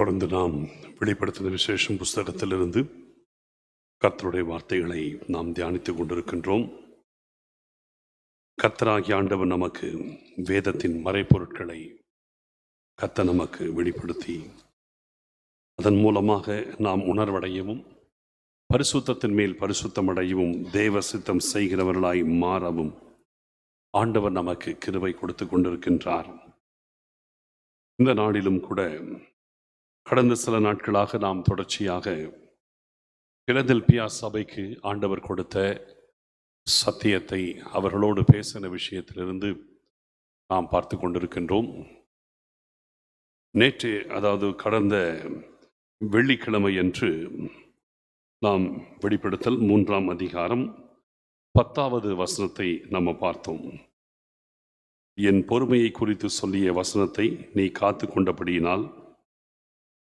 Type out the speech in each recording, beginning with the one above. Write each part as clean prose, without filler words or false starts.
தொடர்ந்து நாம் வெளிப்படுத்தின விசேஷம் புஸ்தகத்திலிருந்து கர்த்தருடைய வார்த்தைகளை நாம் தியானித்துக் கொண்டிருக்கின்றோம். கர்த்தராகிய ஆண்டவர் நமக்கு வேதத்தின் மறைப்பொருட்களை கர்த்தர் நமக்கு வெளிப்படுத்தி அதன் மூலமாக நாம் உணர்வடையவும் பரிசுத்தத்தின் மேல் பரிசுத்தமடையவும் தேவ சித்தம் செய்கிறவர்களாய் மாறவும் ஆண்டவர் நமக்கு கிருபை கொடுத்து கொண்டிருக்கின்றார். இந்த நாளிலும் கூட கடந்த சில நாட்களாக நாம் தொடர்ச்சியாக பிலதெல்பியா சபைக்கு ஆண்டவர் கொடுத்த சத்தியத்தை அவர்களோடு பேசின விஷயத்திலிருந்து நாம் பார்த்து கொண்டிருக்கின்றோம். நேற்று, அதாவது கடந்த வெள்ளிக்கிழமை என்று நாம் வெளிப்படுத்தல் 3ஆம் அதிகாரம் 10வது வசனத்தை நம்ம பார்த்தோம். என் பொறுமையை குறித்து சொல்லிய வசனத்தை நீ காத்து கொண்டபடியினால்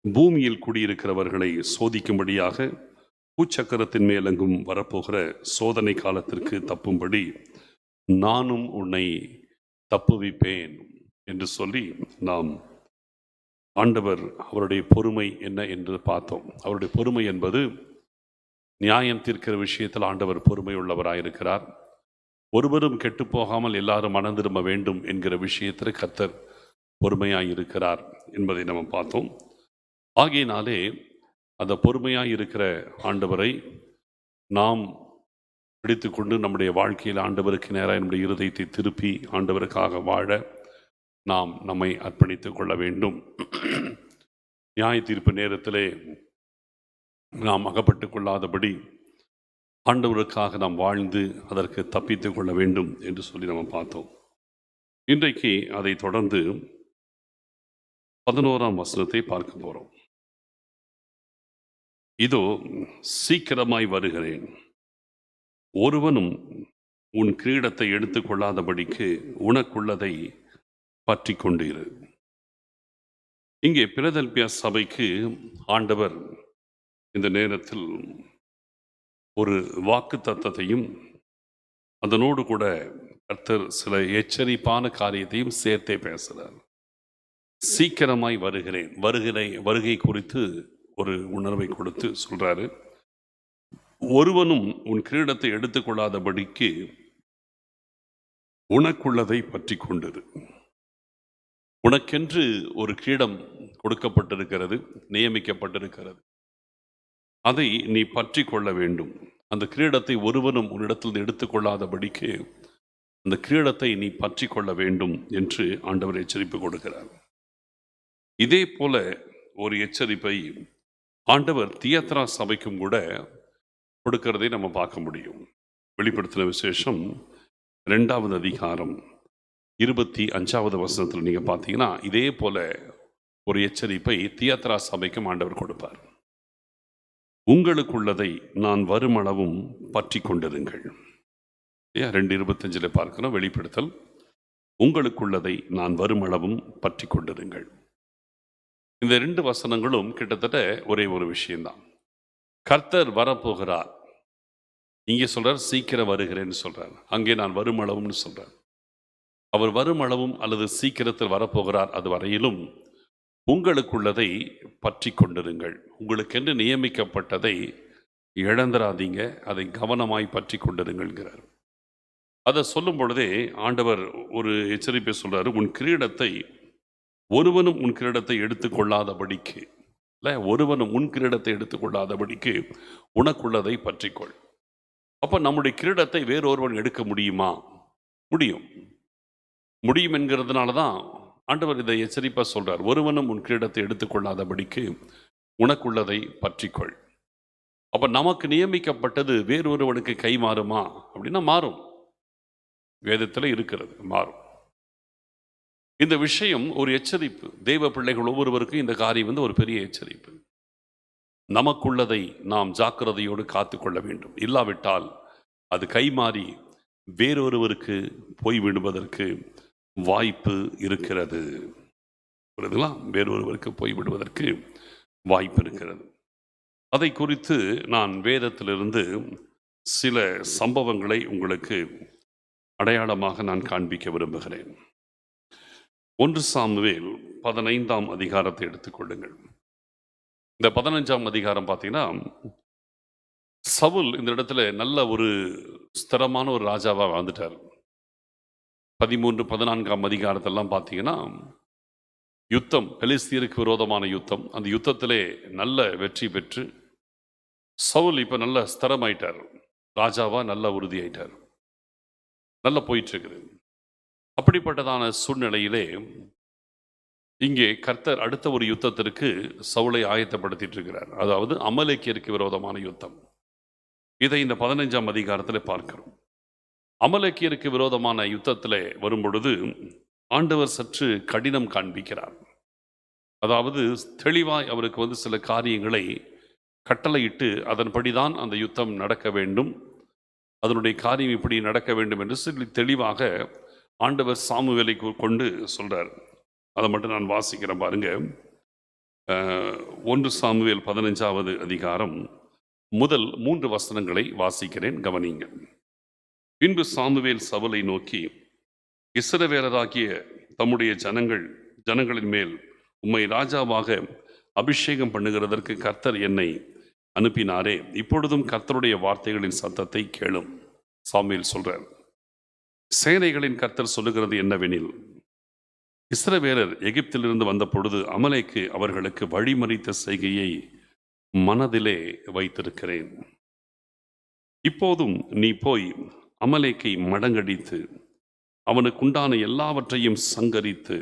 பூமியில் குடியிருக்கிறவர்களை சோதிக்கும்படியாக பூச்சக்கரத்தின் மேலெங்கும் வரப்போகிற சோதனை காலத்திற்கு தப்பும்படி நானும் உன்னை தப்புவிப்பேன் என்று சொல்லி நாம் ஆண்டவர் அவருடைய பொறுமை என்ன என்று பார்த்தோம். அவருடைய பொறுமை என்பது நியாயம் தீர்க்கிற விஷயத்தில் ஆண்டவர் பொறுமை உள்ளவராயிருக்கிறார். ஒருவரும் கெட்டு போகாமல் எல்லாரும் மனம் திரும்ப வேண்டும் என்கிற விஷயத்தில் கர்த்தர் பொறுமையாயிருக்கிறார் என்பதை நம்ம பார்த்தோம். ஆகையினாலே அந்த பொறுமையாக இருக்கிற ஆண்டவரை நாம் பிடித்து கொண்டு நம்முடைய வாழ்க்கையில் ஆண்டவருக்கு நேராக நம்முடைய இருதயத்தை திருப்பி ஆண்டவருக்காக வாழ நாம் நம்மை அர்ப்பணித்துக் கொள்ள வேண்டும். நியாய தீர்ப்பு நேரத்திலே நாம் அகப்பட்டு கொள்ளாதபடி ஆண்டவருக்காக நாம் வாழ்ந்து அதற்கு தப்பித்து கொள்ள வேண்டும் என்று சொல்லி நம்ம பார்த்தோம். இன்றைக்கு அதை தொடர்ந்து 11ஆம் வசனத்தை பார்க்க போகிறோம். இதோ சீக்கிரமாய் வருகிறேன், ஒருவனும் உன் கிரீடத்தை எடுத்துக்கொள்ளாதபடிக்கு உனக்குள்ளதை பற்றி கொண்டு இரு. இங்கே பிலதெல்பியா சபைக்கு ஆண்டவர் இந்த நேரத்தில் ஒரு வாக்கு தத்தத்தையும் அதனோடு கூட கர்த்தர் சில எச்சரிப்பான காரியத்தையும் சேர்த்தே பேசுகிறார். சீக்கிரமாய் வருகிறேன், வருகை குறித்து ஒரு உணர்வை கொடுத்து சொல்றாரு. ஒருவனும் உன் கிரீடத்தை எடுத்துக்கொள்ளாதபடிக்கு உனக்குள்ளதை பற்றி கொண்டிரு. உனக்கென்று ஒரு கிரீடம் கொடுக்கப்பட்டிருக்கிறது, நியமிக்கப்பட்டிருக்கிறது. அதை நீ பற்றி கொள்ள வேண்டும். அந்த கிரீடத்தை ஒருவனும் உன்னிடத்தில் எடுத்துக்கொள்ளாதபடிக்கு அந்த கிரீடத்தை நீ பற்றி கொள்ள வேண்டும் என்று ஆண்டவர் எச்சரிப்பு கொடுக்கிறார். இதே போல ஒரு எச்சரிப்பை ஆண்டவர் தியத்ரா சபைக்கும் கூட கொடுக்கிறதை நம்ம பார்க்க முடியும். வெளிப்படுத்தின விசேஷம் 2வது அதிகாரம் 25வது வசனத்தில் நீங்கள் பார்த்தீங்கன்னா இதே போல ஒரு எச்சரிப்பை தியத்ரா சபைக்கும் ஆண்டவர் கொடுப்பார். உங்களுக்குள்ளதை நான் வருமளவும் பற்றி கொண்டிருங்கள். 2:25 பார்க்கிறோம். வெளிப்படுத்தல் உங்களுக்குள்ளதை நான் வருமளவும் பற்றி கொண்டிருங்கள். இந்த 2 வசனங்களும் கிட்டத்தட்ட ஒரே ஒரு விஷயம்தான். கர்த்தர் வரப்போகிறார். இங்கே சொல்றார் சீக்கிரம் வருகிறேன்னு சொல்றார், அங்கே நான் வருமளவும்னு சொல்றார். அவர் வருமளவும் அல்லது சீக்கிரத்தில் வரப்போகிறார். அது வரையிலும் உங்களுக்குள்ளதை பற்றி கொண்டிருங்கள். உங்களுக்கென்று நியமிக்கப்பட்டதை இழந்துராதீங்க, அதை கவனமாய் பற்றி கொண்டிருங்கள்ங்கிறார். அதை சொல்லும் பொழுதே ஆண்டவர் ஒரு எச்சரிப்பை சொல்றாரு. ஒருவனும் உன் கிரீடத்தை எடுத்துக்கொள்ளாதபடிக்கு, இல்லை, ஒருவனும் உன் கிரீடத்தை எடுத்துக்கொள்ளாதபடிக்கு உனக்குள்ளதை பற்றிக்கொள். அப்போ நம்முடைய கிரீடத்தை வேறொருவன் எடுக்க முடியுமா? முடியும் என்கிறதுனால தான் ஆண்டவர் இதை எச்சரிப்பாக சொல்றார். ஒருவனும் உன் கிரீடத்தை எடுத்துக்கொள்ளாதபடிக்கு உனக்குள்ளதை பற்றிக்கொள். அப்போ நமக்கு நியமிக்கப்பட்டது வேறொருவனுக்கு கை மாறுமா அப்படின்னா மாறும். வேதத்தில் இருக்கிறது, மாறும். இந்த விஷயம் ஒரு எச்சரிப்பு. தேவ பிள்ளைகள் ஒவ்வொருவருக்கும் இந்த காரியம் ஒரு பெரிய எச்சரிப்பு. நமக்குள்ளதை நாம் ஜாக்கிரதையோடு காத்து கொள்ள வேண்டும். இல்லாவிட்டால் அது கைமாறி வேறொருவருக்கு போய்விடுவதற்கு வாய்ப்பு இருக்கிறது. வேறொருவருக்கு போய்விடுவதற்கு வாய்ப்பு இருக்கிறது. அதை குறித்து நான் வேதத்திலிருந்து சில சம்பவங்களை உங்களுக்கு அடையாளமாக நான் காண்பிக்க விரும்புகிறேன். 1 சாமுவேல் 15ஆம் அதிகாரத்தை எடுத்துக்கொள்ளுங்கள். இந்த 15ஆம் அதிகாரம் பார்த்தீங்கன்னா, சவுல் இந்த இடத்துல நல்ல ஒரு ஸ்திரமான ஒரு ராஜாவா வாழ்ந்துட்டார். 13, 14ஆம் அதிகாரத்தெல்லாம் பார்த்தீங்கன்னா, யுத்தம், பெலிஸ்தியருக்கு விரோதமான யுத்தம். அந்த யுத்தத்திலே நல்ல வெற்றி பெற்று, சவுல் இப்ப நல்ல ஸ்திரமாயிட்டார். ராஜாவா நல்ல உறுதியாயிட்டார். நல்லா போயிட்டு இருக்குது. அப்படிப்பட்டதான சூழ்நிலையிலே, இங்கே கர்த்தர் அடுத்த ஒரு யுத்தத்திற்கு சவுலை ஆயத்தப்படுத்திட்டு இருக்கிறார். அதாவது அமலேக்கியருக்கு விரோதமான யுத்தம். இதை இந்த 15ஆம் அதிகாரத்திலே பார்க்கிறோம். அமலேக்கியருக்கு விரோதமான யுத்தத்திலே வரும்பொழுது, ஆண்டவர் சற்று கடினம் காண்பிக்கிறார். அதாவது தெளிவாய் அவருக்கு சில காரியங்களை கட்டளையிட்டு, அதன்படிதான் அந்த யுத்தம் நடக்க வேண்டும், அதனுடைய காரியம் இப்படி நடக்க வேண்டும் என்று சொல்லி தெளிவாக ஆண்டவர் சாமுவேலை கொண்டு சொல்றார். அதை மட்டும் நான் வாசிக்கிறேன் பாருங்க. 1 சாமுவேல் 15ஆவது அதிகாரம் முதல் 3 வசனங்களை வாசிக்கிறேன், கவனிங்க. பின்பு சாமுவேல் சவுலை நோக்கி, இஸ்ரவேலராகிய தம்முடைய ஜனங்களின் மேல் உம்மை ராஜாவாக அபிஷேகம் பண்ணுகிறதற்கு கர்த்தர் என்னை அனுப்பினாரே, இப்பொழுதும் கர்த்தருடைய வார்த்தைகளின் சத்தத்தை கேளும். சாமுவேல் சொல்றார், சேனைகளின் கர்த்தர் சொல்லுகிறது என்னவெனில், இஸ்ரவேலர் எகிப்திலிருந்து வந்த பொழுது அமலேக்கு அவர்களுக்கு வழிமறித்த செய்கையை மனதிலே வைத்திருக்கிறேன். இப்போதும் நீ போய் அமலேக்கை மடங்கடித்து அவனுக்குண்டான எல்லாவற்றையும் சங்கரித்து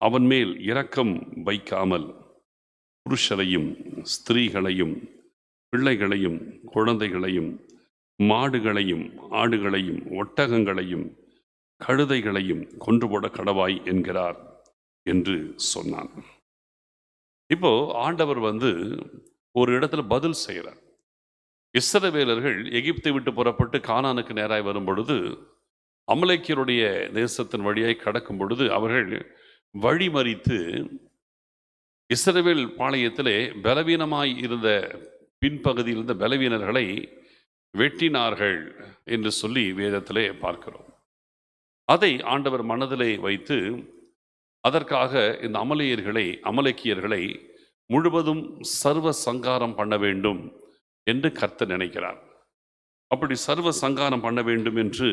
அவன் மேல் இரக்கம் வைக்காமல் புருஷரையும் ஸ்திரீகளையும் பிள்ளைகளையும் குழந்தைகளையும் மாடுகளையும் ஆடுகளையும் ஒட்டகங்களையும் கழுதைகளையும் கொன்று போட கடவாய் என்கிறார் என்று சொன்னான். இப்போ ஆண்டவர் ஒரு இடத்துல பதில் செய்கிறார். இஸ்ரவேலர்கள் எகிப்தை விட்டு புறப்பட்டு கானானுக்கு நேராய் வரும் பொழுது, அமலேக்கியருடைய தேசத்தின் வழியாய் கடக்கும் பொழுது, அவர்கள் வழிமறித்து இஸ்ரவேல் பாளையத்திலே பலவீனமாய் இருந்த பின்பகுதியில் இருந்த பலவீனர்களை வெட்டினார்கள் என்று சொல்லி வேதத்திலே பார்க்கிறோம். அதை ஆண்டவர் மனதிலே வைத்து, அதற்காக இந்த அமலேக்கியர்களை முழுவதும் சர்வ சங்காரம் பண்ண வேண்டும் என்று கர்த்தர் நினைக்கிறார். அப்படி சர்வ சங்காரம் பண்ண வேண்டும் என்று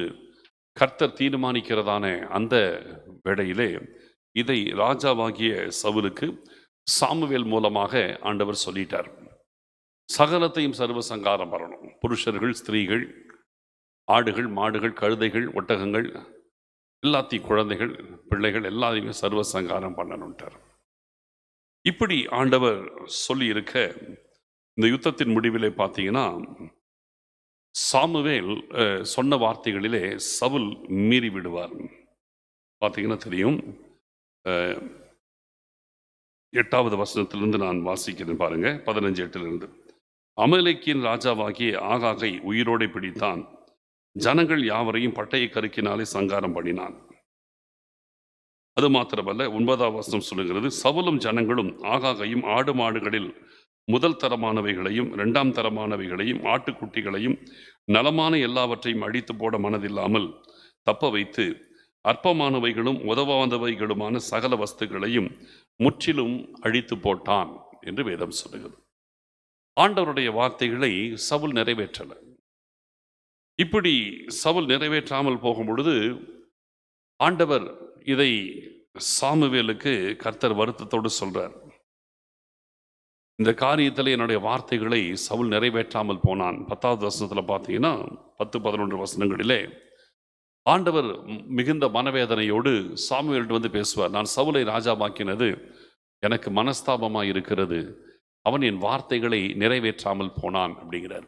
கர்த்தர் தீர்மானிக்கிறதான அந்த வேளையிலே, இதை ராஜாவாகிய சவுலுக்கு சாமுவேல் மூலமாக ஆண்டவர் சொல்லிட்டார். சகலத்தையும் சர்வ சங்காரம் பண்ணணும். புருஷர்கள், ஸ்திரீகள், ஆடுகள், மாடுகள், கழுதைகள், ஒட்டகங்கள், எல்லாத்தையும், குழந்தைகள், பிள்ளைகள் எல்லாத்தையுமே சர்வ சங்காரம் பண்ணணும்ட்டார். இப்படி ஆண்டவர் சொல்லி இருக்க, இந்த யுத்தத்தின் முடிவிலே பார்த்தீங்கன்னா, சாமுவேல் சொன்ன வார்த்தைகளிலே சவுல் மீறி விடுவார். பார்த்தீங்கன்னா தெரியும். 8வது வசனத்திலிருந்து நான் வாசிக்கிறேன் பாருங்க. 15:8 அமலேக்கின் ராஜாவாகிய ஆகாகை உயிரோடு பிடித்தான். ஜனங்கள் யாவரையும் பட்டய கருக்கினாலே சங்காரம் பண்ணினான். அது மாத்திரமல்ல, 9வது வசனம் சொல்லுகிறது, சவுலும் ஜனங்களும் ஆகாகையும் ஆடு மாடுகளில் முதல் தரமானவைகளையும் 2ஆம் தரமானவைகளையும் ஆட்டுக்குட்டிகளையும் நலமான எல்லாவற்றையும் அடித்து போட மனதில்லாமல் தப்ப வைத்து அற்பமானவைகளும் உதவாதவைகளுமான சகல வஸ்துக்களையும் முற்றிலும் அழித்து போட்டான் என்று வேதம் சொல்லுகிறது. ஆண்டவருடைய வார்த்தைகளை சவுல் நிறைவேற்றல. இப்படி சவுல் நிறைவேற்றாமல் போகும் பொழுது, ஆண்டவர் இதை சாமுவேலுக்கு கர்த்தர் வருத்தத்தோடு சொல்றார். இந்த காரியத்தில் என்னுடைய வார்த்தைகளை சவுல் நிறைவேற்றாமல் போனான். 10வது வசனத்தில் பார்த்தீங்கன்னா, 10, 11 வசனங்களிலே ஆண்டவர் மிகுந்த மனவேதனையோடு சாமுவேல்கிட்ட பேசுவார். நான் சவுலை ராஜாவாக்கினது எனக்கு மனஸ்தாபமாக இருக்கிறது, அவன் என் வார்த்தைகளை நிறைவேற்றாமல் போனான் அப்படிங்கிறார்.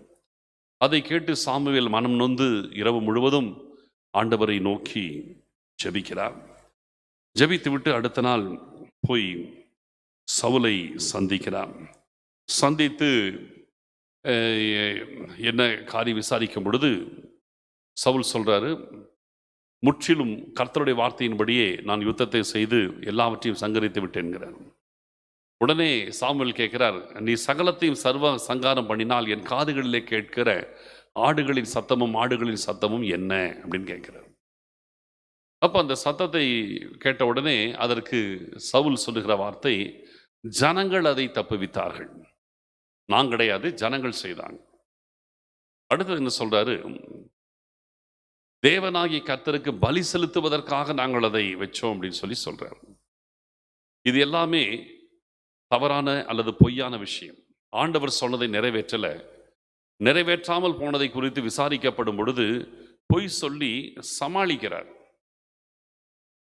அதை கேட்டு சாமுவேல் மனம் நொந்து இரவு முழுவதும் ஆண்டவரை நோக்கி ஜெபிக்கிறார். ஜெபித்து விட்டு அடுத்த நாள் போய் சவுலை சந்திக்கிறார். சந்தித்து என்ன காரியம் விசாரிக்கும் பொழுது சவுல் சொல்றாரு, முற்றிலும் கர்த்தருடைய வார்த்தையின்படியே நான் யுத்தத்தை செய்து எல்லாவற்றையும் சங்கரித்து விட்டேன்கிறார். உடனே சாமுவேல் கேட்கிறார், நீ சகலத்தையும் சர்வ சங்காரம் பண்ணினால் என் காதுகளிலே கேட்கிற ஆடுகளின் சத்தமும் மாடுகளின் சத்தமும் என்ன அப்படின்னு கேட்கிறார். அப்போ அந்த சத்தத்தை கேட்ட உடனே அதற்கு சவுல் சொல்லுகிற வார்த்தை, ஜனங்கள் அதை தப்புவித்தார்கள். நான் கிடையாது, ஜனங்கள் செய்தாங்க. அடுத்தது என்ன சொல்றாரு? தேவனாகிய கர்த்தருக்கு பலி செலுத்துவதற்காக நாங்கள் அதை வச்சோம் அப்படின்னு சொல்லி சொல்றாரு. இது எல்லாமே தவறான அல்லது பொய்யான விஷயம். ஆண்டவர் சொன்னதை நிறைவேற்றல. நிறைவேற்றாமல் போனதை குறித்து விசாரிக்கப்படும் பொழுது பொய் சொல்லி சமாளிக்கிறார்.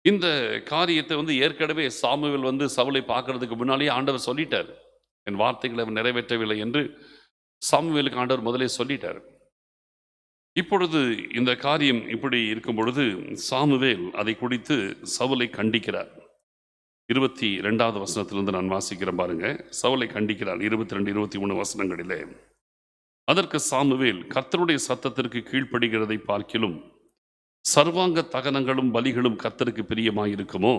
இந்த காரியத்தை ஏற்கனவே சாமுவேல் சவுலை பார்க்கறதுக்கு முன்னாலேயே ஆண்டவர் சொல்லிட்டார். என் வார்த்தைகளை அவர் நிறைவேற்றவில்லை என்று சாமுவேலுக்கு ஆண்டவர் முதலே சொல்லிட்டார். இப்பொழுது இந்த காரியம் இப்படி இருக்கும் பொழுது சாமுவேல் அதை குறித்து சவுலை கண்டிக்கிறார். 22வது வசனத்திலிருந்து நான் வாசிக்கிறேன் பாருங்க. சவுலை கண்டிக்கிறார் 22, 23 வசனங்களிலே. அதற்கு சாமுவேல், கர்த்தருடைய சத்தத்திற்கு கீழ்ப்படுகிறதை பார்க்கிலும் சர்வாங்க தகனங்களும் பலிகளும் கர்த்தருக்கு பிரியமாயிருக்குமோ?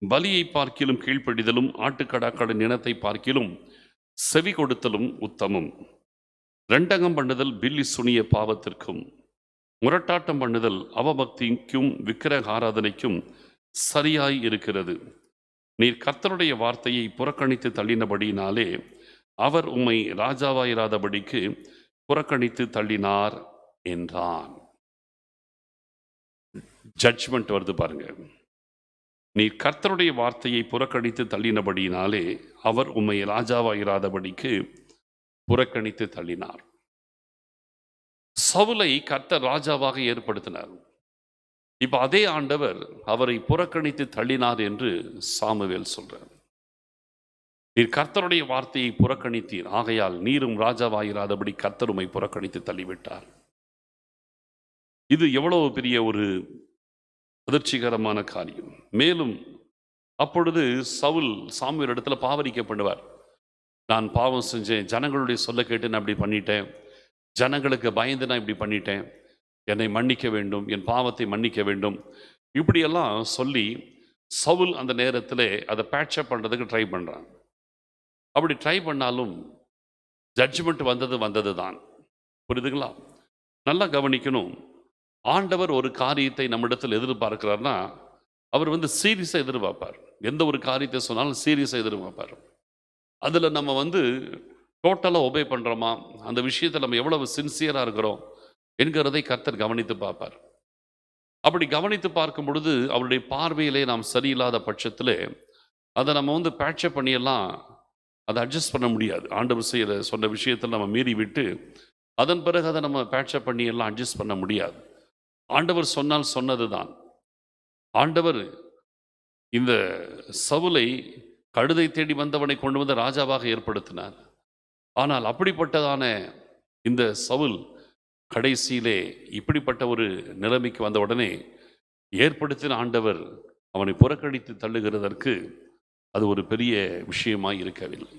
பலியை பார்க்கிலும் கீழ்ப்படிதலும் ஆட்டுக்கடாக்களின் இனத்தை பார்க்கிலும் செவி கொடுத்தலும் உத்தமம். ரெண்டகம் பண்ணுதல் பில்லி சுனிய பாவத்திற்கும் முரட்டாட்டம் பண்ணுதல் அவபக்திக்கும் விக்கிரக ஆராதனைக்கும் சரியாய் இருக்கிறது. நீர் கர்த்தருடைய வார்த்தையை புறக்கணித்து தள்ளினபடியினாலே அவர் உம்மை ராஜாவாயிராதபடிக்கு புறக்கணித்து தள்ளினார் என்றான். ஜட்ஜ்மெண்ட் வருது பாருங்க. நீர் கர்த்தருடைய வார்த்தையை புறக்கணித்து தள்ளினபடியினாலே அவர் உம்மை ராஜாவாயிராதபடிக்கு புறக்கணித்து தள்ளினார். சவுலை கர்த்தர் ராஜாவாக ஏற்படுத்தினார். இப்ப அதே ஆண்டவர் அவரை புறக்கணித்து தள்ளினார் என்று சாமுவேல் சொல்றார். நீர் கர்த்தருடைய வார்த்தையை புறக்கணித்தீர், ஆகையால் நீரும் ராஜாவாயிராதபடி கர்த்தர் உம்மை புறக்கணித்து தள்ளிவிட்டார். இது எவ்வளவு பெரிய ஒரு அதிர்ச்சிகரமான காரியம். மேலும் அப்பொழுது சவுல் சாமுவேல் இடத்துல பாவரிக்கப்படுவார். நான் பாவம் செஞ்சேன், ஜனங்களுடைய சொல்ல கேட்டு நான் இப்படி பண்ணிட்டேன், ஜனங்களுக்கு பயந்து நான் இப்படி பண்ணிட்டேன், என்னை மன்னிக்க வேண்டும், என் பாவத்தை மன்னிக்க வேண்டும், இப்படியெல்லாம் சொல்லி சவுல் அந்த நேரத்தில் அதை பேட்சப் பண்ணுறதுக்கு ட்ரை பண்ணுறான். அப்படி ட்ரை பண்ணாலும் ஜட்ஜ்மெண்ட் வந்தது தான். புரியுதுங்களா? நல்லா கவனிக்கணும். ஆண்டவர் ஒரு காரியத்தை நம்மிடத்தில் எதிர்பார்க்கிறார்னா அவர் சீரியஸாக எதிர்பார்ப்பார். எந்த ஒரு காரியத்தை சொன்னாலும் சீரியஸாக எதிர்பார்ப்பார். அதில் நம்ம டோட்டலாக ஒபே பண்ணுறோமா, அந்த விஷயத்தில் நம்ம எவ்வளவு சின்சியராக இருக்கிறோம் என்கிறதை கர்த்தர் கவனித்து பார்ப்பார். அப்படி கவனித்து பார்க்கும் பொழுது அவருடைய பார்வையிலே நாம் சரியில்லாத பட்சத்தில் அதை நம்ம பேட்சப் பண்ணியெல்லாம் அதை அட்ஜஸ்ட் பண்ண முடியாது. ஆண்டவர் சொன்ன விஷயத்தில் நம்ம மீறி விட்டு அதன் பிறகு அதை நம்ம பேட்சப் பண்ணியெல்லாம் அட்ஜஸ்ட் பண்ண முடியாது. ஆண்டவர் சொன்னால் சொன்னது தான். ஆண்டவர் இந்த சவுலை கழுதை தேடி வந்தவனை கொண்டு வந்து ராஜாவாக ஏற்படுத்தினார். ஆனால் அப்படிப்பட்டதான இந்த சவுல் கடைசியிலே இப்படிப்பட்ட ஒரு நிலைமைக்கு வந்த உடனே ஏற்படுத்தின ஆண்டவர் அவனை புறக்கணித்து தள்ளுகிறதற்கு அது ஒரு பெரிய விஷயமாய் இருக்கவில்லை.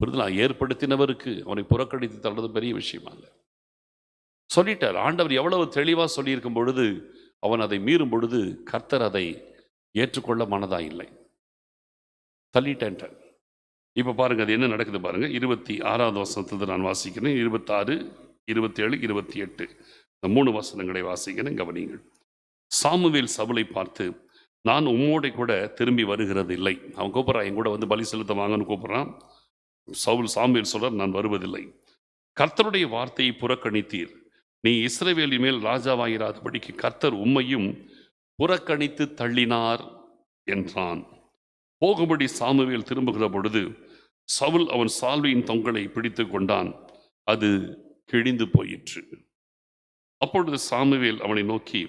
புரிதலா? ஏற்படுத்தினவருக்கு அவனை புறக்கணித்து தள்ளுறது பெரிய விஷயமா இல்லை. சொல்லிட்டார். ஆண்டவர் எவ்வளவு தெளிவாக சொல்லியிருக்கும் பொழுது அவன் அதை மீறும் பொழுது கர்த்தர் அதை ஏற்றுக்கொள்ள மனதா இல்லை, தள்ளிட்டேன். இப்போ பாருங்க அது என்ன நடக்குது பாருங்க. 26வது வசனத்தை நான் வாசிக்கிறேன். 26, 27, 28 இந்த 3 வசனங்களை வாசிக்கிறேன், கவனிங்கள். சாமுவேல் சவுலை பார்த்து, நான் உம்மோட கூட திரும்பி வருகிறது இல்லை. அவன் கூப்பிட்றான், என் கூட பலி செலுத்த வாங்கன்னு கூப்பிட்றான். சாமுவேல் சொல்றார், நான் வருவதில்லை. கர்த்தருடைய வார்த்தையை புறக்கணித்தீர், நீ இஸ்ரவேலின் மேல் ராஜாவாயிராதபடிக்கு கர்த்தர் உம்மையும் புறக்கணித்து தள்ளினார் என்றான். போகும்படி சாமுவேல் திரும்புகிற பொழுது சவுல் அவன் சால்வையின் தொங்கலை பிடித்து கொண்டான், அது கிழிந்து போயிற்று. அப்பொழுது சாமுவேல் அவனை நோக்கி,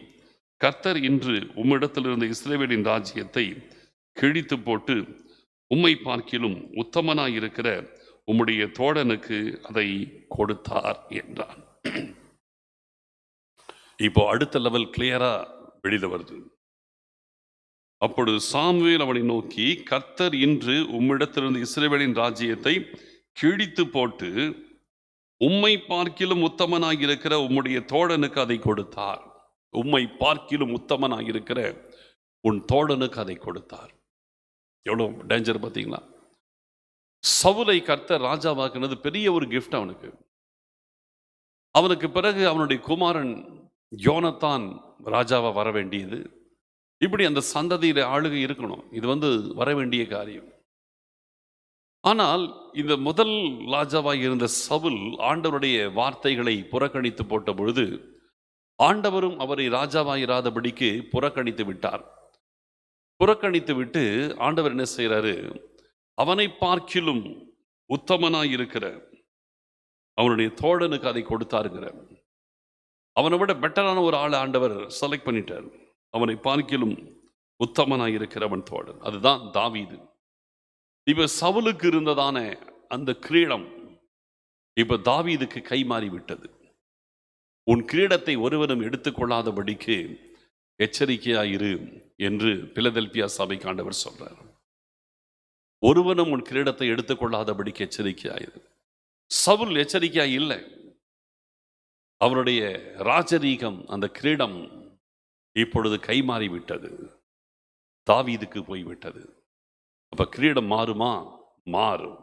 கர்த்தர் இன்று உம்மிடத்திலிருந்த இஸ்ரவேலின் ராஜ்யத்தை கிழித்து போட்டு உம்மை பார்க்கிலும் உத்தமனாயிருக்கிற உம்முடைய தோழனுக்கு அதை கொடுத்தார் என்றான். இப்போ அடுத்த லெவல் கிளியரா வெளியில வருது. அப்பொழுது சாமுவேல் அவனை நோக்கி, கர்த்தர் இன்று உம்மிடத்திலிருந்து இஸ்ரவேலின் ராஜ்யத்தை கிழித்து போட்டு உம்மை பார்க்கிலும் உத்தமனாயிருக்கிற உம்முடைய தோழனுக்கு அதை கொடுத்தார். உம்மை பார்க்கிலும் உத்தமனாயிருக்கிற உன் தோழனுக்கு அதை கொடுத்தார். எவ்வளவு டேஞ்சர் பார்த்தீங்களா? சவுலை கர்த்தர் ராஜாவாக்குனது பெரிய ஒரு கிஃப்ட் அவனுக்கு. அவனுக்கு பிறகு அவனுடைய குமாரன் யோனத்தான் ராஜாவா வர வேண்டியது. இப்படி அந்த சந்ததியில ஆளுகை இருக்கணும். இது வர வேண்டிய காரியம். ஆனால் இந்த முதல் ராஜாவாய் இருந்த சவுல் ஆண்டவருடைய வார்த்தைகளை புறக்கணித்து போட்ட பொழுது ஆண்டவரும் அவரை ராஜாவாயிராதபடிக்கு புறக்கணித்து விட்டார். புறக்கணித்து விட்டு ஆண்டவர் என்ன செய்யறாரு, அவனை பார்க்கிலும் உத்தமனாய் இருக்கிற அவனுடைய தோழனுக்கு அதை கொடுத்தாருங்கிற. அவனை விட பெட்டரான ஒரு ஆளை ஆண்டவர் செலக்ட் பண்ணிட்டார். அவனை பார்க்கிலும் உத்தமனாய் இருக்கிறவன் தோழன், அதுதான் தாவீது. இப்ப சவுலுக்கு இருந்ததான அந்த கிரீடம் இப்ப தாவீதுக்கு கை மாறி விட்டது. உன் கிரீடத்தை ஒருவரும் எடுத்துக்கொள்ளாதபடிக்கு எச்சரிக்கையாயிரு என்று பிலதெல்பியா சபைக்கு ஆண்டவர் சொல்றார். ஒருவனும் உன் கிரீடத்தை எடுத்துக்கொள்ளாதபடிக்கு எச்சரிக்கையாயிரு. சவுல் எச்சரிக்கையா இல்லை. அவருடைய ராஜரீகம், அந்த கிரீடம் இப்பொழுது கை மாறி விட்டது, தாவீதுக்கு போய்விட்டது. அப்ப கிரீடம் மாறுமா? மாறும்.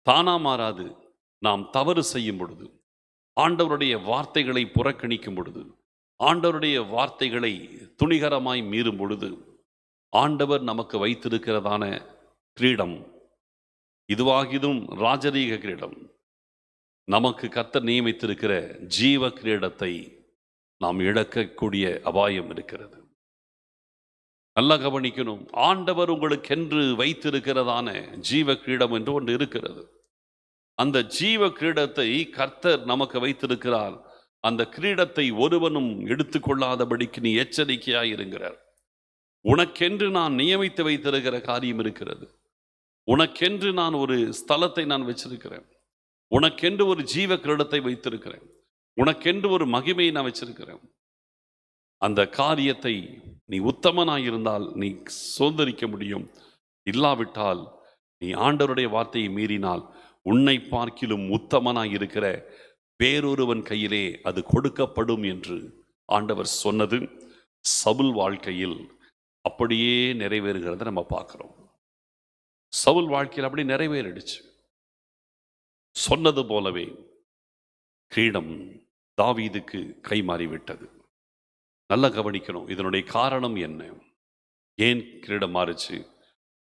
தானா மாறாது. நாம் தவறு செய்யும் பொழுது, ஆண்டவருடைய வார்த்தைகளை புறக்கணிக்கும் பொழுது, ஆண்டவருடைய வார்த்தைகளை துணிகரமாய் மீறும் பொழுது, ஆண்டவர் நமக்கு வைத்திருக்கிறதான கிரீடம், இதுவாகிதும் ராஜரீக கிரீடம், நமக்கு கர்த்தர் நியமித்திருக்கிற ஜீவ கிரீடத்தை நாம் இழக்கக்கூடிய அபாயம் இருக்கிறது. நல்லா கவனிக்கணும். ஆண்டவர் உங்களுக்கென்று வைத்திருக்கிறதான ஜீவ கிரீடம் என்று ஒன்று இருக்கிறது. அந்த ஜீவ கிரீடத்தை கர்த்தர் நமக்கு வைத்திருக்கிறார். அந்த கிரீடத்தை ஒருவனும் எடுத்துக்கொள்ளாதபடிக்கு நீ எச்சரிக்கையாய் இருக்கிறார். உனக்கென்று நான் நியமித்து வைத்திருக்கிற காரியம் இருக்கிறது. உனக்கென்று நான் ஒரு ஸ்தலத்தை நான் வச்சிருக்கிறேன். உனக்கென்று ஒரு ஜீவ கிரீடத்தை வைத்திருக்கிறேன். உனக்கென்று ஒரு மகிமையை நான் வச்சிருக்கிறேன். அந்த காரியத்தை நீ உத்தமனாயிருந்தால் நீ சுதந்திரிக்க முடியும். இல்லாவிட்டால் நீ ஆண்டவருடைய வார்த்தையை மீறினால் உன்னை பார்க்கிலும் உத்தமனாயிருக்கிற வேறொருவன் கையிலே அது கொடுக்கப்படும் என்று ஆண்டவர் சொன்னது சவுல் வாழ்க்கையில் அப்படியே நிறைவேறுகிறத நம்ம பார்க்கிறோம். சவுல் வாழ்க்கையில் அப்படி நிறைவேறிடுச்சு. சொன்னது போலவே கிரீடம் தாவீதுக்கு கை மாறிவிட்டது. நல்லா கவனிக்கணும். இதனுடைய காரணம் என்ன? ஏன் கிரீடம் மாறுச்சு?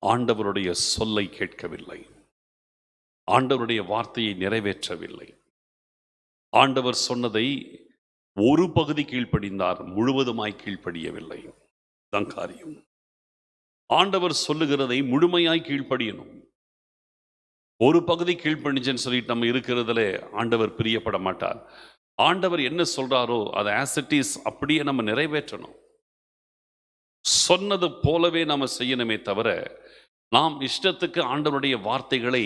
ஆண்டவருடைய சொல்லை கேட்கவில்லை, ஆண்டவருடைய வார்த்தையை நிறைவேற்றவில்லை. ஆண்டவர் சொன்னதை ஒரு பகுதி கீழ்ப்படிந்தார், முழுவதுமாய் கீழ்ப்படியவில்லை. தான் காரியம். ஆண்டவர் சொல்லுகிறதை முழுமையாய் கீழ்ப்படியணும். ஒரு பகுதி கீழ்ப்படிஞ்சேன்னு சொல்லிட்டு நம்ம இருக்கிறதுல ஆண்டவர் பிரியப்பட மாட்டார். ஆண்டவர் என்ன சொல்றாரோ அதை ஆஸ் இட் இஸ் அப்படியே நம்ம நிறைவேற்றணும். சொன்னது போலவே நம்ம செய்யணுமே தவிர நாம் இஷ்டத்துக்கு ஆண்டவருடைய வார்த்தைகளை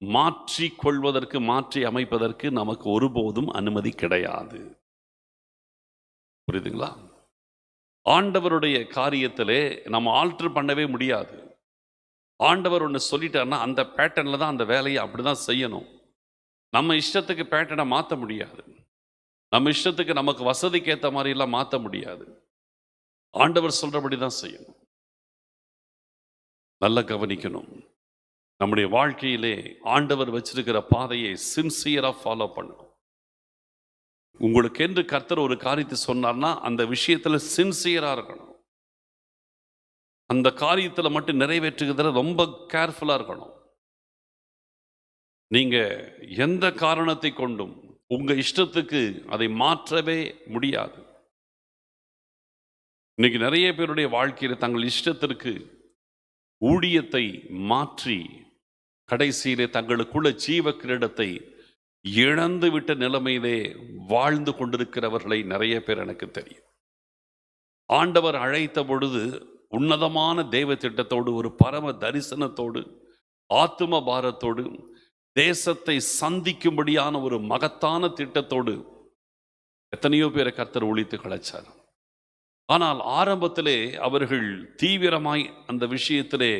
மாற்றி கொள்வதற்கு, மாற்றி அமைப்பதற்கு நமக்கு ஒருபோதும் அனுமதி கிடையாது. புரியுதுங்களா? ஆண்டவருடைய காரியத்திலே நம்ம ஆல்டர் பண்ணவே முடியாது. ஆண்டவர் ஒன்று சொல்லிட்டாருன்னா அந்த பேட்டர்ன்ல தான் அந்த வேலையை அப்படிதான் செய்யணும். நம்ம இஷ்டத்துக்கு பேட்டர்னை மாற்ற முடியாது. நம்ம இஷ்டத்துக்கு நமக்கு வசதிக்கு ஏற்ற மாதிரி எல்லாம் மாற்ற முடியாது. ஆண்டவர் சொல்றபடி தான் செய்யணும். நல்லா கவனிக்கணும். நம்முடைய வாழ்க்கையிலே ஆண்டவர் வச்சிருக்கிற பாதையை சின்சியரா ஃபாலோ பண்ணணும். உங்களுக்கு என்று கர்த்தர் ஒரு காரியத்தை சொன்னார்னா அந்த விஷயத்துல சின்சியரா இருக்கணும். அந்த காரியத்தில் மட்டும் நிறைவேற்றுகிறதுல ரொம்ப கேர்ஃபுல்லா இருக்கணும். நீங்க எந்த காரணத்தை கொண்டும் உங்க இஷ்டத்துக்கு அதை மாற்றவே முடியாது. இன்னைக்கு நிறைய பேருடைய வாழ்க்கையில தங்கள் இஷ்டத்திற்கு ஊழியத்தை மாற்றி கடைசியிலே தங்களுக்குள்ள ஜீவ கிரீடத்தை இழந்து விட்ட நிலைமையிலே வாழ்ந்து கொண்டிருக்கிறவர்களை நிறைய பேர் எனக்கு தெரியும். ஆண்டவர் அழைத்த பொழுது உன்னதமான தேவ திட்டத்தோடு, ஒரு பரம தரிசனத்தோடு, ஆத்தும பாரத்தோடு, தேசத்தை சந்திக்கும்படியான ஒரு மகத்தான திட்டத்தோடு எத்தனையோ பேரை கர்த்தர் ஒழித்து கலைச்சார். ஆனால் ஆரம்பத்திலே அவர்கள் தீவிரமாய் அந்த விஷயத்திலே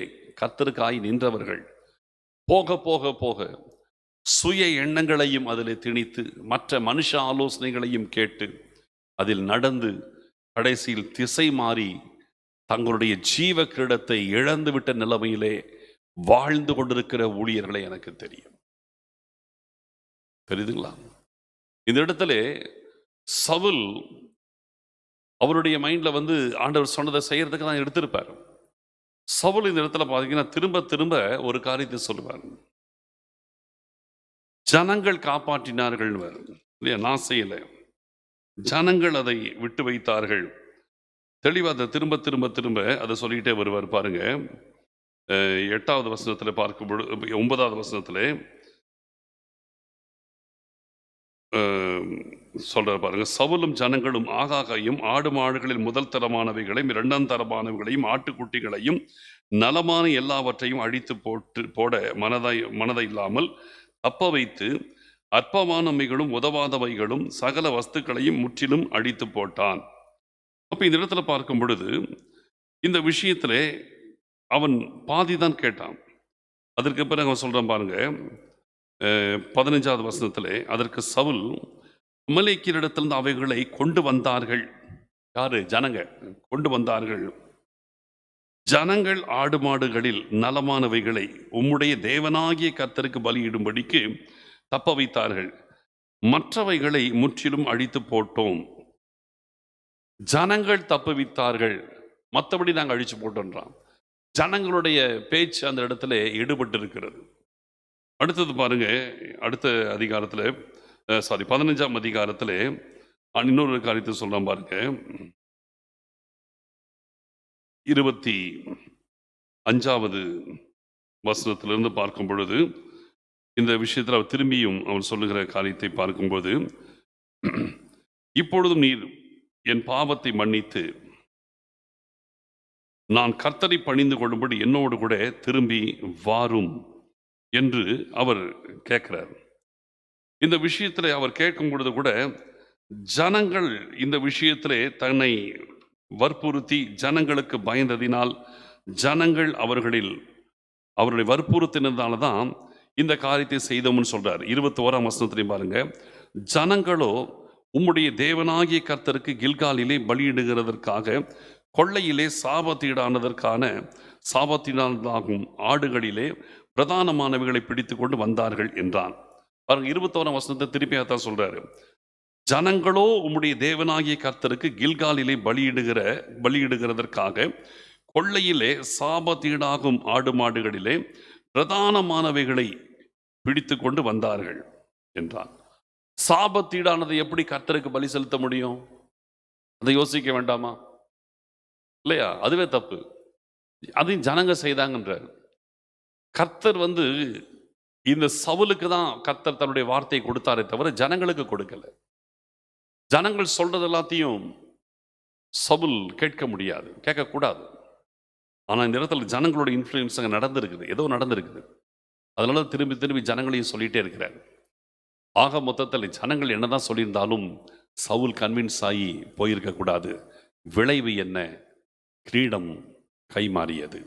கர்த்தருக்காய் நின்றவர்கள் போக போக போக சுய எண்ணங்களையும் அதில் திணித்து, மற்ற மனுஷ ஆலோசனைகளையும் கேட்டு அதில் நடந்து கடைசியில் திசை மாறி தங்களுடைய ஜீவ கிரீடத்தை இழந்துவிட்ட நிலைமையிலே வாழ்ந்து கொண்டிருக்கிற ஊழியர்களை எனக்கு தெரியும். தெரியுதுங்களா? இந்த இடத்துல சவுல் அவருடைய மைண்ட்ல ஆண்டவர் சொன்னதை செய்யறதுக்கு தான் எடுத்திருப்பார். சவுல் இந்த இடத்துல பார்த்தீங்கன்னா திரும்ப திரும்ப ஒரு காரியத்தை சொல்லுவார். ஜனங்கள் காப்பாற்றினார்கள் இல்லையா, நான் செய்யல, ஜனங்கள் அதை விட்டு வைத்தார்கள். தெளிவா அதை திரும்ப திரும்ப திரும்ப அதை சொல்லிட்டே வருவார். பாருங்க, 8வது வசனத்துல பார்க்கும் பொழுது, 9வது வசனத்துல சொல்றார் பாருங்க. சவுலும் ஜனங்களும் ஆகாகையும் ஆடு மாடுகளில் முதல் தரமானவைகளையும் இரண்டாம் தரமானவைகளையும் ஆட்டுக்குட்டிகளையும் நலமான எல்லாவற்றையும் அழித்து போட மனதை இல்லாமல் தப்ப வைத்து அற்பமானவைகளும் உதவாதவைகளும் சகல வஸ்துக்களையும் முற்றிலும் அழித்து போட்டான். அப்ப இந்த இடத்துல பார்க்கும் பொழுது இந்த விஷயத்திலே அவன் பாதிதான் கேட்டான். அதற்கு பிறகு அவன் சொல்றான் பாருங்க, 15வது வசனத்திலே, அதற்கு சவுல் அமலேக்கியரிடத்திலிருந்து அவைகளை கொண்டு வந்தார்கள். யாரு? ஜனங்க கொண்டு வந்தார்கள். ஜனங்கள் ஆடு மாடுகளில் நலமானவைகளை உம்முடைய தேவனாகிய கர்த்தருக்கு பலியிடும்படிக்கு தப்ப வைத்தார்கள், மற்றவைகளை முற்றிலும் அழித்து போட்டோம். ஜனங்கள் தப்புவித்தார்கள், மற்றபடி நாங்கள் அழிச்சு போட்டோன்றான். ஜனங்களுடைய பேச்சு அந்த இடத்துல ஈடுபட்டு இருக்கிறது. அடுத்தது பாருங்க, அடுத்த அதிகாரத்தில் 15ஆம் அதிகாரத்தில் இன்னொரு காரியத்தை சொல்றான் பாருங்க. 25வது வசனத்திலிருந்து பார்க்கும் பொழுது இந்த விஷயத்தில் அவர் திரும்பியும் அவன் சொல்லுகிற காரியத்தை பார்க்கும்போது, இப்பொழுதும் நீர் என் பாவத்தை மன்னித்து நான் கர்த்தரை பணிந்து கொள்ளும்படி என்னோடு கூட திரும்பி வாரும் என்று அவர் கேட்கிறார். இந்த விஷயத்தில் அவர் கேட்கும் பொழுது கூட ஜனங்கள் இந்த விஷயத்திலே தன்னை வற்புறுத்தி ஜனங்களுக்கு பயந்ததினால், ஜனங்கள் அவர்களை வற்புறுத்தினதால தான் இந்த காரியத்தை செய்தோம்னு சொல்றார். 21ஆம் வசனத்திலையும் பாருங்க, ஜனங்களோ உம்முடைய தேவனாகிய கர்த்தருக்கு கில்காலிலே பலியிடுகிறதற்காக கொள்ளையிலே சாபத்தினானதாகும் ஆடுகளிலே பிரதானமானவைகளை பிடித்து கொண்டு வந்தார்கள் என்றான். பாருங்க, 21ஆம் வசனத்தை திருப்பியாத்தான் சொல்றாரு. ஜனங்களோ உம்முடைய தேவனாகிய கர்த்தருக்கு கில்காலிலே பலியிடுகிறதற்காக கொள்ளையிலே சாபத்தீடாகும் ஆடு மாடுகளிலே பிரதானமானவைகளை பிடித்து கொண்டு வந்தார்கள் என்றான். சாபத்தீடானதை எப்படி கர்த்தருக்கு பலி செலுத்த முடியும்? அதை யோசிக்க வேண்டாமா? இல்லையா? அதுவே தப்பு. அதையும் ஜனங்க செய்தாங்கன்றார். கர்த்தர் இந்த சவுலுக்கு தான் கர்த்தர் தன்னுடைய வார்த்தையை கொடுத்தாரே தவிர ஜனங்களுக்கு கொடுக்கல. ஜனங்கள் சொல்றது எல்லாத்தையும் சவுல் கேட்க முடியாது, கேட்கக்கூடாது. ஆனா இந்த இடத்துல ஜனங்களோட இன்ஃப்ளூயன்ஸ் அங்கே நடந்திருக்குது, ஏதோ நடந்திருக்குது. அதனால திரும்பி திரும்பி ஜனங்களையும் சொல்லிட்டே இருக்கிறார். ஆக மொத்தத்தில் ஜனங்கள் என்னதான் சொல்லியிருந்தாலும் சவுல் கன்வின்ஸ் ஆகி போயிருக்க கூடாது. விளைவு என்ன? கிரீடம் கைமாறியது.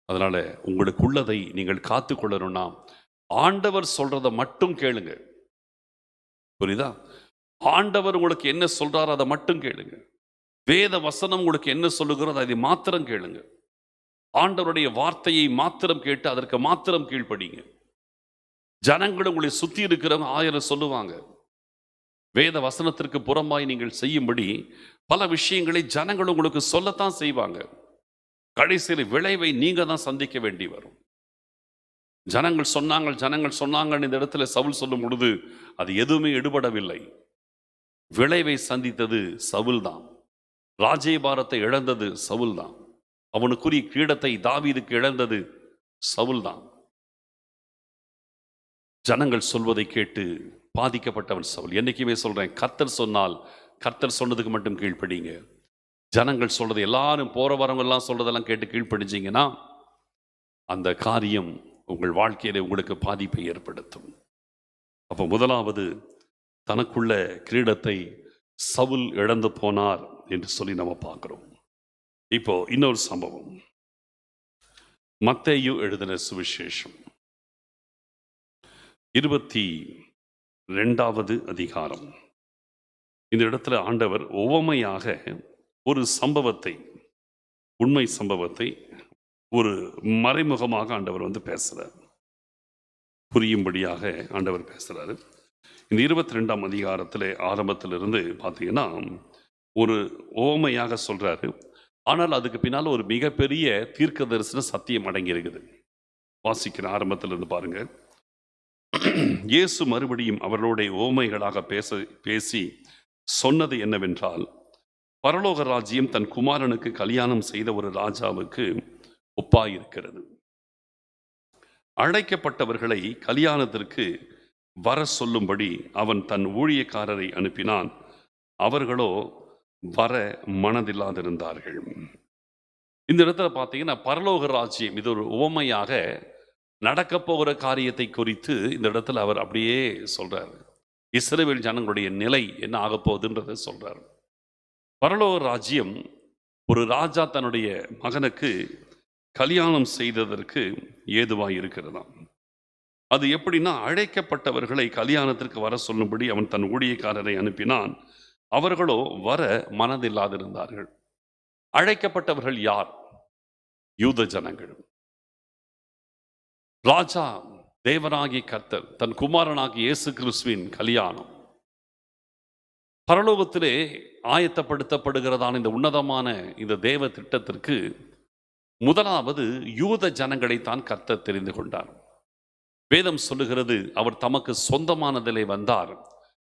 அதனால உங்களுக்குள்ளதை நீங்கள் காத்து கொள்ளணும்னா ஆண்டவர் சொல்றதை மட்டும் கேளுங்க. புரியுதா? ஆண்டவர் உங்களுக்கு என்ன சொல்றாரோ அதை மட்டும் கேளுங்க. வேத வசனம் உங்களுக்கு என்ன சொல்லுகிறதோ அதை மாத்திரம் கேளுங்க. ஆண்டவருடைய வார்த்தையை மாத்திரம் கேட்டு அதற்கு மாத்திரம் கீழ்ப்படிங்க. ஜனங்கள் உங்களை சுத்தி இருக்கிறவங்க 1000 சொல்லுவாங்க. வேத வசனத்திற்கு புறம்பாய் நீங்கள் செய்யும்படி பல விஷயங்களை ஜனங்கள் உங்களுக்கு சொல்லத்தான் செய்வாங்க. கடைசியில் விளைவை நீங்க தான் சந்திக்க வேண்டி வரும். ஜனங்கள் சொன்னாங்க இந்த இடத்துல சவுல் சொல்லும் பொழுது அது எதுவுமே எடுபடவில்லை. விளைவை சந்தித்தது சவுல் தான். ராஜ்யபாரத்தை இழந்தது சவுல் தான். அவனுக்குரிய கிரீடத்தை தாவீதுக்கு இழந்தது சவுல் தான். ஜனங்கள் சொல்வதை கேட்டு பாதிக்கப்பட்டவன் சவுல். என்னைக்குமே சொல்றேன், கர்த்தர் சொன்னால் கர்த்தர் சொன்னதுக்கு மட்டும் கீழ்ப்படிங்க. ஜனங்கள் சொல்றது, எல்லாரும் போற வரவங்க எல்லாம் சொல்றதெல்லாம் கேட்டு கீழ்ப்படிஞ்சிங்கன்னா அந்த காரியம் உங்கள் வாழ்க்கையில உங்களுக்கு பாதிப்பை ஏற்படுத்தும். அப்போ முதலாவது, தனக்குள்ள கிரீடத்தை சவுல் இழந்து போனார் என்று சொல்லி நம்ம பார்க்கிறோம். இப்போ இன்னொரு சம்பவம், மத்தேயு எழுதின சுவிசேஷம் 22வது அதிகாரம். இந்த இடத்துல ஆண்டவர் உவமையாக ஒரு சம்பவத்தை, உண்மை சம்பவத்தை ஒரு மறைமுகமாக ஆண்டவர் பேசுறார். புரியும்படியாக ஆண்டவர் பேசுறாரு. இந்த 22ஆம் அதிகாரத்தில் ஆரம்பத்திலிருந்து பார்த்தீங்கன்னா ஒரு உவமையாக சொல்றாரு. ஆனால் அதுக்கு பின்னால் ஒரு மிகப்பெரிய தீர்க்க தரிசன சத்தியம் அடங்கி இருக்குது. வாசிக்கிற ஆரம்பத்தில் இருந்து பாருங்க. இயேசு மறுபடியும் அவர்களோட ஓமைகளாக பேசி சொன்னது என்னவென்றால், பரலோக ராஜ்யம் தன் குமாரனுக்கு கல்யாணம் செய்த ஒரு ராஜாவுக்கு ஒப்பாயிருக்கிறது. அழைக்கப்பட்டவர்களை கல்யாணத்திற்கு வர சொல்லும்படி அவன் தன் ஊழியக்காரரை அனுப்பினான். அவர்களோ வர மனதில்லாதிருந்தார்கள். இந்த இடத்துல பார்த்தீங்கன்னா, பரலோக ராஜ்யம் இது ஒரு உவமையாக நடக்க போகிற காரியத்தை குறித்து இந்த இடத்துல அவர் அப்படியே சொல்றார். இஸ்ரவேல் ஜனங்களுடைய நிலை என்ன ஆக போகுதுன்றதை சொல்றார். பரலோக ராஜ்யம் ஒரு ராஜா தன்னுடைய மகனுக்கு கல்யாணம் செய்ததற்கு ஏதுவாய் இருக்கிறதாம். அது எப்படின்னா, அழைக்கப்பட்டவர்களை கல்யாணத்திற்கு வர சொல்லும்படி அவன் தன் ஊழியக்காரரை அனுப்பினான். அவர்களோ வர மனதில்லாதிருந்தார்கள். அழைக்கப்பட்டவர்கள் யார்? யூத ஜனங்கள். ராஜா தேவனாகிய கர்த்தர் தன் குமாரனாகிய இயேசு கிறிஸ்துவின் கல்யாணம் பரலோகத்திலே ஆயத்தப்படுத்தப்படுகிறதான இந்த உன்னதமான இந்த தேவ திட்டத்திற்கு முதலாவது யூத ஜனங்களை தான் கர்த்தர் தெரிந்து கொண்டார். வேதம் சொல்லுகிறது, அவர் தமக்கு சொந்தமானதிலே வந்தார்,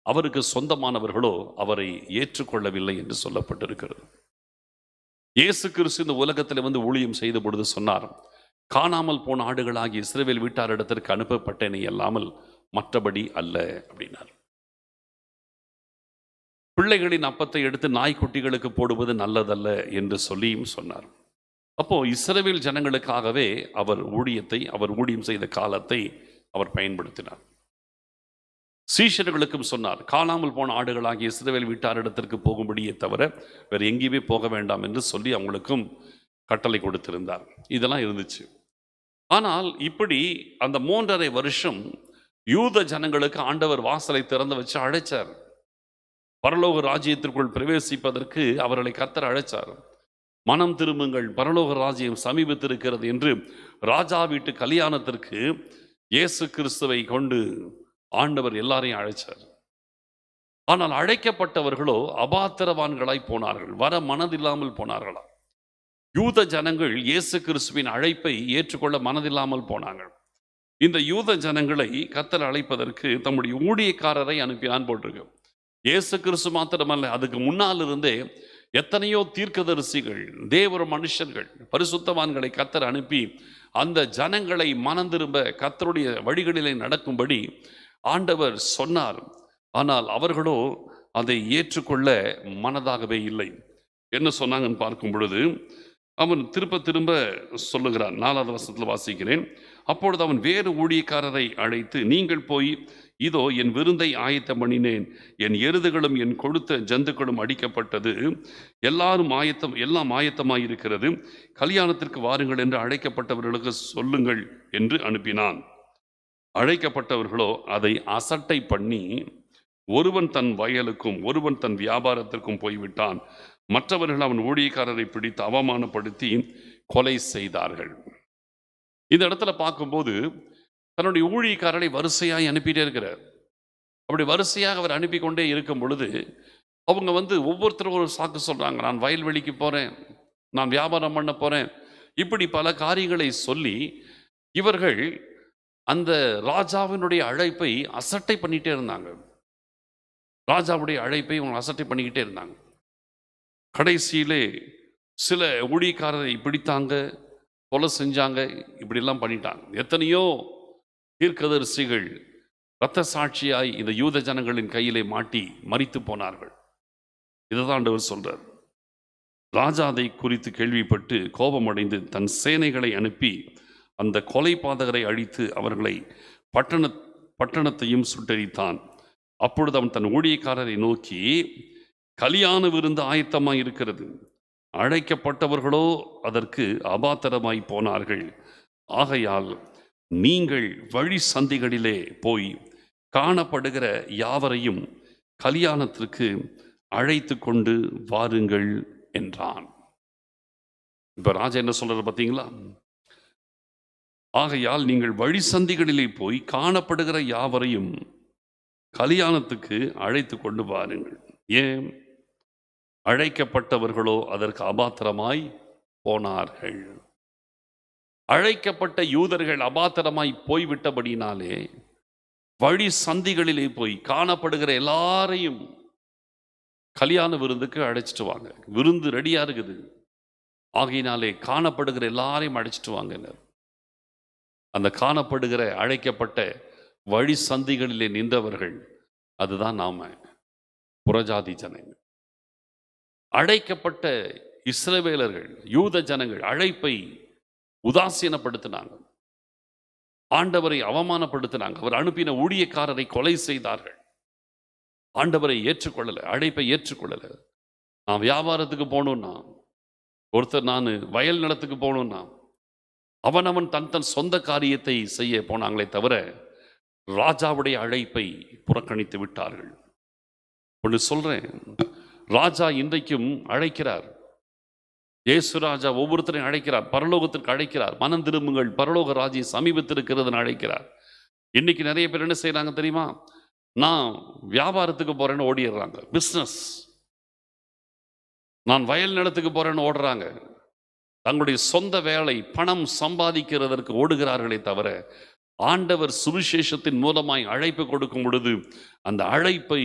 அவருக்கு சொந்தமானவர்களோ அவரை ஏற்றுக்கொள்ளவில்லை என்று சொல்லப்பட்டிருக்கிறது. இயேசு கிறிஸ்து இந்த உலகத்தில் வந்து ஊழியம் செய்த பொழுது சொன்னார், காணாமல் போன ஆடுகளாகி இஸ்ரவேல் வீட்டாரிடத்திற்கு அனுப்பப்பட்டேனே அல்லாமல் மற்றபடி அல்ல அப்படின்னார். பிள்ளைகளின் அப்பத்தை எடுத்து நாய்க்குட்டிகளுக்கு போடுவது நல்லதல்ல என்று சொல்லியும் சொன்னார். அப்போ இஸ்ரவேல் ஜனங்களுக்காகவே அவர் ஊழியம் செய்த காலத்தை அவர் பயன்படுத்தினார். சீஷர்களுக்கும் சொன்னார், காணாமல் போன ஆடுகளாகி இஸ்ரவேல் வீட்டாரிடத்திற்கு போகும்படியே தவிர வேறு எங்கேயுமே போக வேண்டாம் என்று சொல்லி அவங்களுக்கும் கட்டளை கொடுத்திருந்தார். இதெல்லாம் இருந்துச்சு. ஆனால் இப்படி அந்த 3.5 வருஷம் யூத ஜனங்களுக்கு ஆண்டவர் வாசலை திறந்து வச்சு அழைச்சார். பரலோக ராஜ்யத்திற்குள் பிரவேசிப்பதற்கு அவர்களை கர்த்தர் அழைச்சார். மனம் திரும்புங்கள், பரலோக ராஜ்யம் சமீபத்திருக்கிறது என்று ராஜா வீட்டு கல்யாணத்திற்கு இயேசு கிறிஸ்துவை கொண்டு ஆண்டவர் எல்லாரையும் அழைச்சார். ஆனால் அழைக்கப்பட்டவர்களோ அபாத்திரவான்களாய் போனார்கள், வர மனதில்லாமல் போனார்களா. யூத ஜனங்கள் இயேசு கிறிஸ்துவின் அழைப்பை ஏற்றுக்கொள்ள மனதில்லாமல் போனாங்க. இந்த யூத ஜனங்களை கர்த்தர் அழைப்பதற்கு தம்முடைய ஊழியக்காரரை அனுப்பினான் போட்டிருக்கு. இயேசு கிறிஸ்து மாத்திரமல்ல, அதுக்கு முன்னால் இருந்தே எத்தனையோ தீர்க்கதரிசிகள், தேவ மனுஷர்கள், பரிசுத்தவான்களை கர்த்தர் அனுப்பி அந்த ஜனங்களை மனம் திரும்ப கர்த்தருடைய வழிகளிலே நடக்கும்படி ஆண்டவர் சொன்னார். ஆனால் அவர்களோ அதை ஏற்றுக்கொள்ள மனதாகவே இல்லை. என்ன சொன்னாங்கன்னு பார்க்கும் பொழுது, அவன் திரும்ப சொல்லுகிறான். 4வது வசனத்தில் வாசிக்கிறேன். அப்பொழுது அவன் வேறு ஊழியக்காரரை அழைத்து, நீங்கள் போய், இதோ என் விருந்தை ஆயத்தம் பண்ணினேன், என் எருதுகளும் என் கொழுத்த ஜந்துக்களும் அடிக்கப்பட்டது, எல்லாம் ஆயத்தமாயிருக்கிறது, கல்யாணத்திற்கு வாருங்கள் என்று அழைக்கப்பட்டவர்களுக்கு சொல்லுங்கள் என்று அனுப்பினான். அழைக்கப்பட்டவர்களோ அதை அசட்டை பண்ணி, ஒருவன் தன் வயலுக்கும் ஒருவன் தன் வியாபாரத்திற்கும் போய்விட்டான், மற்றவர்கள் அவன் ஊழியக்காரரை பிடித்து அவமானப்படுத்தி கொலை செய்தார்கள். இந்த இடத்துல பார்க்கும்போது தன்னுடைய ஊழியக்காரரை வரிசையாய் அனுப்பிட்டே இருக்கிறார். அப்படி வரிசையாக அவர் அனுப்பி கொண்டே இருக்கும் பொழுது அவங்க ஒவ்வொருத்தரும் ஒரு சாக்கு சொல்றாங்க. நான் வயல்வெளிக்கு போறேன், நான் வியாபாரம் பண்ண போறேன், இப்படி பல காரியங்களை சொல்லி இவர்கள் அந்த ராஜாவினுடைய அழைப்பை அசட்டை பண்ணிட்டே இருந்தாங்க. ராஜாவுடைய அழைப்பை இவங்க அசட்டை பண்ணிக்கிட்டே இருந்தாங்க. கடைசியிலே சில ஊழியக்காரரை பிடித்தாங்க, கொலை செஞ்சாங்க, இப்படிலாம் பண்ணிட்டாங்க. எத்தனையோ தீர்க்கதரிசிகள் இரத்த சாட்சியாய் இந்த யூத ஜனங்களின் கையிலே மாட்டி மரித்து போனார்கள். இதுதான் ஆண்டவர் சொல்றார். ராஜா அதை குறித்து கேள்விப்பட்டு கோபமடைந்து தன் சேனைகளை அனுப்பி அந்த கொலை பாதகரை அழித்து அவர்களை பட்டணத்தையும் சுட்டெரித்தான். அப்பொழுது அவன் தன் ஊழியக்காரரை நோக்கி, கல்யாண விருந்து ஆயத்தமாய் இருக்கிறது, அழைக்கப்பட்டவர்களோ அதற்கு அபாத்திரமாய் போனார்கள். ஆகையால் நீங்கள் வழி சந்திகளிலே போய் காணப்படுகிற யாவரையும் கல்யாணத்திற்கு அழைத்து கொண்டு வாருங்கள் என்றான். இப்ப ராஜா என்ன சொல்றது பார்த்தீங்களா? ஆகையால் நீங்கள் வழி சந்திகளிலே போய் காணப்படுகிற யாவரையும் கல்யாணத்துக்கு அழைத்து கொண்டு வாருங்கள். ஏன்? அழைக்கப்பட்டவர்களோ அதற்கு அபாத்திரமாய் போனார்கள். அழைக்கப்பட்ட யூதர்கள் அபாத்திரமாய் போய்விட்டபடினாலே வழி சந்திகளிலே போய் காணப்படுகிற எல்லாரையும் கல்யாண விருந்துக்கு அழைச்சிட்டு வாங்க, விருந்து ரெடியா இருக்குது, ஆகையினாலே காணப்படுகிற எல்லாரையும் அழைச்சிட்டு வாங்க. அந்த காணப்படுகிற அழைக்கப்பட்ட வழி சந்திகளிலே நின்றவர்கள் அதுதான் நாம, புறஜாதி ஜனங்கள். அழைக்கப்பட்ட இஸ்ரவேலர்கள், யூத ஜனங்கள் அழைப்பை உதாசீனப்படுத்தினாங்க, ஆண்டவரை அவமானப்படுத்தினாங்க, அவர் அனுப்பின ஊழியக்காரரை கொலை செய்தார்கள். ஆண்டவரை ஏற்றுக்கொள்ளல, அழைப்பை ஏற்றுக்கொள்ளல. நான் வியாபாரத்துக்கு போகணும்னா, ஒருத்தர் நான் வயல் நிலத்துக்கு போகணும்னா அவன் தன் சொந்த காரியத்தை செய்ய போனாங்களே தவிர ராஜாவுடைய அழைப்பை புறக்கணித்து விட்டார்கள். ஒன்று சொல்றேன், ராஜா இன்றைக்கும் அழைக்கிறார். இயேசு ராஜா ஒவ்வொருத்தரையும் அழைக்கிறார், பரலோகத்திற்கு அழைக்கிறார். மனம் திரும்புங்கள், பரலோக ராஜ்யம் சமீபத்திருக்கிறதுன்னு அழைக்கிறார். இன்னைக்கு நிறைய பேர் என்ன செய்யறாங்க தெரியுமா? நான் வியாபாரத்துக்கு போறேன்னு ஓடிடுறாங்க, பிசினஸ். நான் வயல் நிலத்துக்கு போறேன்னு ஓடுறாங்க, தங்களுடைய சொந்த வேலை பணம் சம்பாதிக்கிறதற்கு ஓடுகிறார்களே தவிர ஆண்டவர் சுவிசேஷத்தின் மூலமாய் அழைப்பு கொடுக்கும் பொழுது அந்த அழைப்பை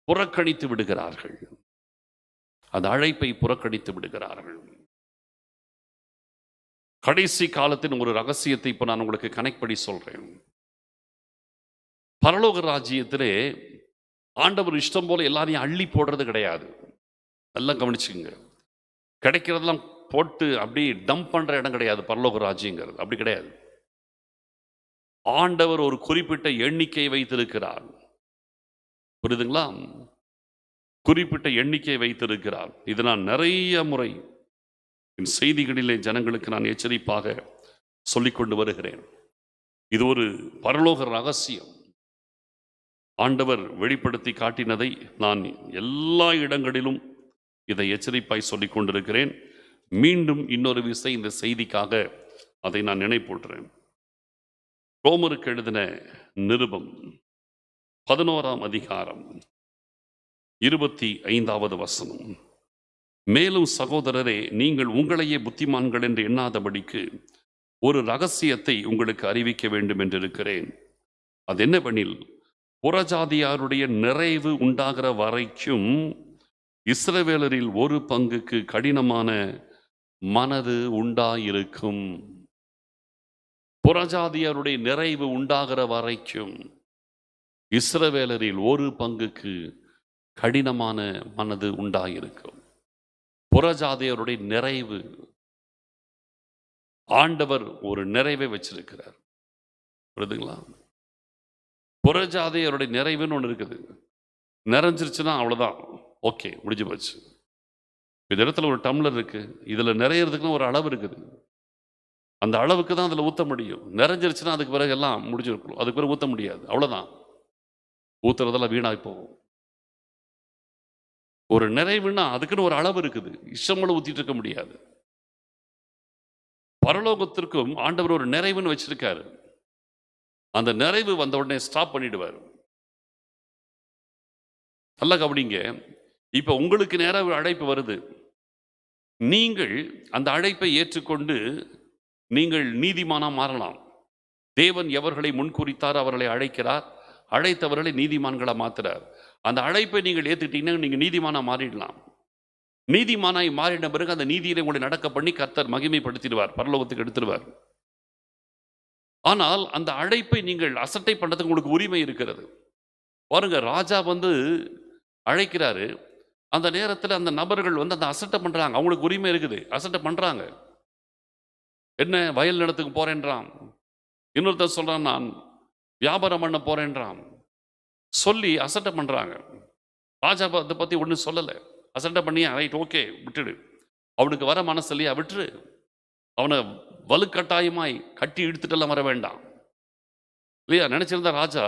புறக்கணித்து விடுகிறார்கள். அந்த அழைப்பை புறக்கணித்து விடுகிறார்கள். கடைசி காலத்தின் ஒரு ரகசியத்தை இப்ப நான் உங்களுக்கு கனெக்ட் பண்ணி சொல்றேன். பரலோக ராஜ்யத்திலே ஆண்டவர் இஷ்டம் போல எல்லாரையும் அள்ளி போடுறது கிடையாது. எல்லாம் கவனிச்சுங்க. கிடைக்கிறதெல்லாம் போட்டு அப்படி டம்ப் பண்ற இடம் கிடையாது பரலோக ராஜ்யங்கிறது. அப்படி கிடையாது. ஆண்டவர் ஒரு குறிப்பிட்ட எண்ணிக்கை வைத்திருக்கிறார். புரியுதுங்களா? குறிப்பிட்ட எண்ணிக்கை வைத்திருக்கிறார். இது நான் நிறைய முறை என் செய்திகளிலே ஜனங்களுக்கு நான் எச்சரிப்பாக சொல்லிக்கொண்டு வருகிறேன். இது ஒரு பரலோக ரகசியம். ஆண்டவர் வெளிப்படுத்தி காட்டினதை நான் எல்லா இடங்களிலும் இதை எச்சரிப்பாய் சொல்லிக் கொண்டிருக்கிறேன். மீண்டும் இன்னொரு விசை இந்த செய்திக்காக அதை நான் நினைப்பூட்டுறேன். ரோமருக்கு எழுதின நிருபம் 11ஆம் அதிகாரம் 25வது வசனம். மேலும் சகோதரரே, நீங்கள் உங்களையே புத்திமான்கள் என்று எண்ணாதபடிக்கு ஒரு ரகசியத்தை உங்களுக்கு அறிவிக்க வேண்டும் என்றிருக்கிறேன். அது என்னவெனில், புறஜாதியாருடைய நிறைவு உண்டாகிற வரைக்கும் இஸ்ரவேலரில் ஒரு பங்குக்கு கடினமான மனது உண்டாயிருக்கும். புறஜாதியாருடைய நிறைவு உண்டாகிற வரைக்கும் இஸ்ரவேலரில் ஒரு பங்குக்கு கடினமான மனது உண்டாயிருக்கும். புறஜாதியருடைய நிறைவு, ஆண்டவர் ஒரு நிறைவை வச்சிருக்கிறார். புரியுதுங்களா? புறஜாதியருடைய நிறைவுன்னு ஒன்று இருக்குது. நிறைஞ்சிருச்சுன்னா அவ்வளோதான், ஓகே, முடிஞ்சு போச்சு. இந்த இடத்துல ஒரு டம்ளர் இருக்கு, இதில் நிறையிறதுக்குன்னு ஒரு அளவு இருக்குது. அந்த அளவுக்கு தான் அதில் ஊற்ற முடியும். நிறைஞ்சிருச்சுன்னா அதுக்கு பிறகு எல்லாம் முடிஞ்சிருக்கணும், அதுக்கு பிறகு ஊற்ற முடியாது, அவ்வளோதான். ஊற்றுறதெல்லாம் வீணாய் போகும். ஒரு நிறைவுன்னா அதுக்குன்னு ஒரு அளவு இருக்குது, இஷ்டம்போல ஊற்றிட்டு இருக்க முடியாது. பரலோகத்திற்கும் ஆண்டவர் ஒரு நிறைவுன்னு வச்சிருக்காரு. அந்த நிறைவு வந்த உடனே ஸ்டாப் பண்ணிடுவார். நல்லா கவனிங்க. இப்ப உங்களுக்கு நேர அழைப்பு வருது. நீங்கள் அந்த அழைப்பை ஏற்றுக்கொண்டு நீங்கள் நீதிமானா மாறலாம். தேவன் எவர்களை முன்குறித்தார் அவர்களை அழைக்கிறார், அழைத்தவர்களை நீதிமான்களை மாத்துறார். அந்த அழைப்பை நீங்கள் ஏத்துட்டீங்கன்னா நீங்க நீதிமானா மாறிடலாம். நீதிமானாய் மாறின பிறகு அந்த நீதியில உங்களை நடக்க பண்ணி கர்த்தர் மகிமைப்படுத்திடுவார், பரலோகத்துக்கு எடுத்துடுவார். ஆனால் அந்த அழைப்பை நீங்கள் அசட்டை பண்றதுக்கு உங்களுக்கு உரிமை இருக்கிறது. பாருங்க, ராஜா அழைக்கிறாரு. அந்த நேரத்தில் அந்த நபர்கள் அந்த அசட்டை பண்றாங்க. அவங்களுக்கு உரிமை இருக்குது, அசட்டை பண்றாங்க. என்ன, வயல் நிலத்துக்கு போறேன்றான். இன்னொருத்தர் சொல்றான், நான் வியாபாரம் பண்ண போறேன்றான். சொல்லி அசட்டை பண்றாங்க. ராஜா அதை பத்தி ஒன்றும் சொல்லலை. அசட்டை பண்ணி ரைட், ஓகே, விட்டுடு. அவனுக்கு வர மனசு இல்லையா, விட்டுரு. அவனை வலுக்கட்டாயமாய் கட்டி இழுத்துட்டெல்லாம் வர வேண்டாம் இல்லையா? நினைச்சிருந்தா ராஜா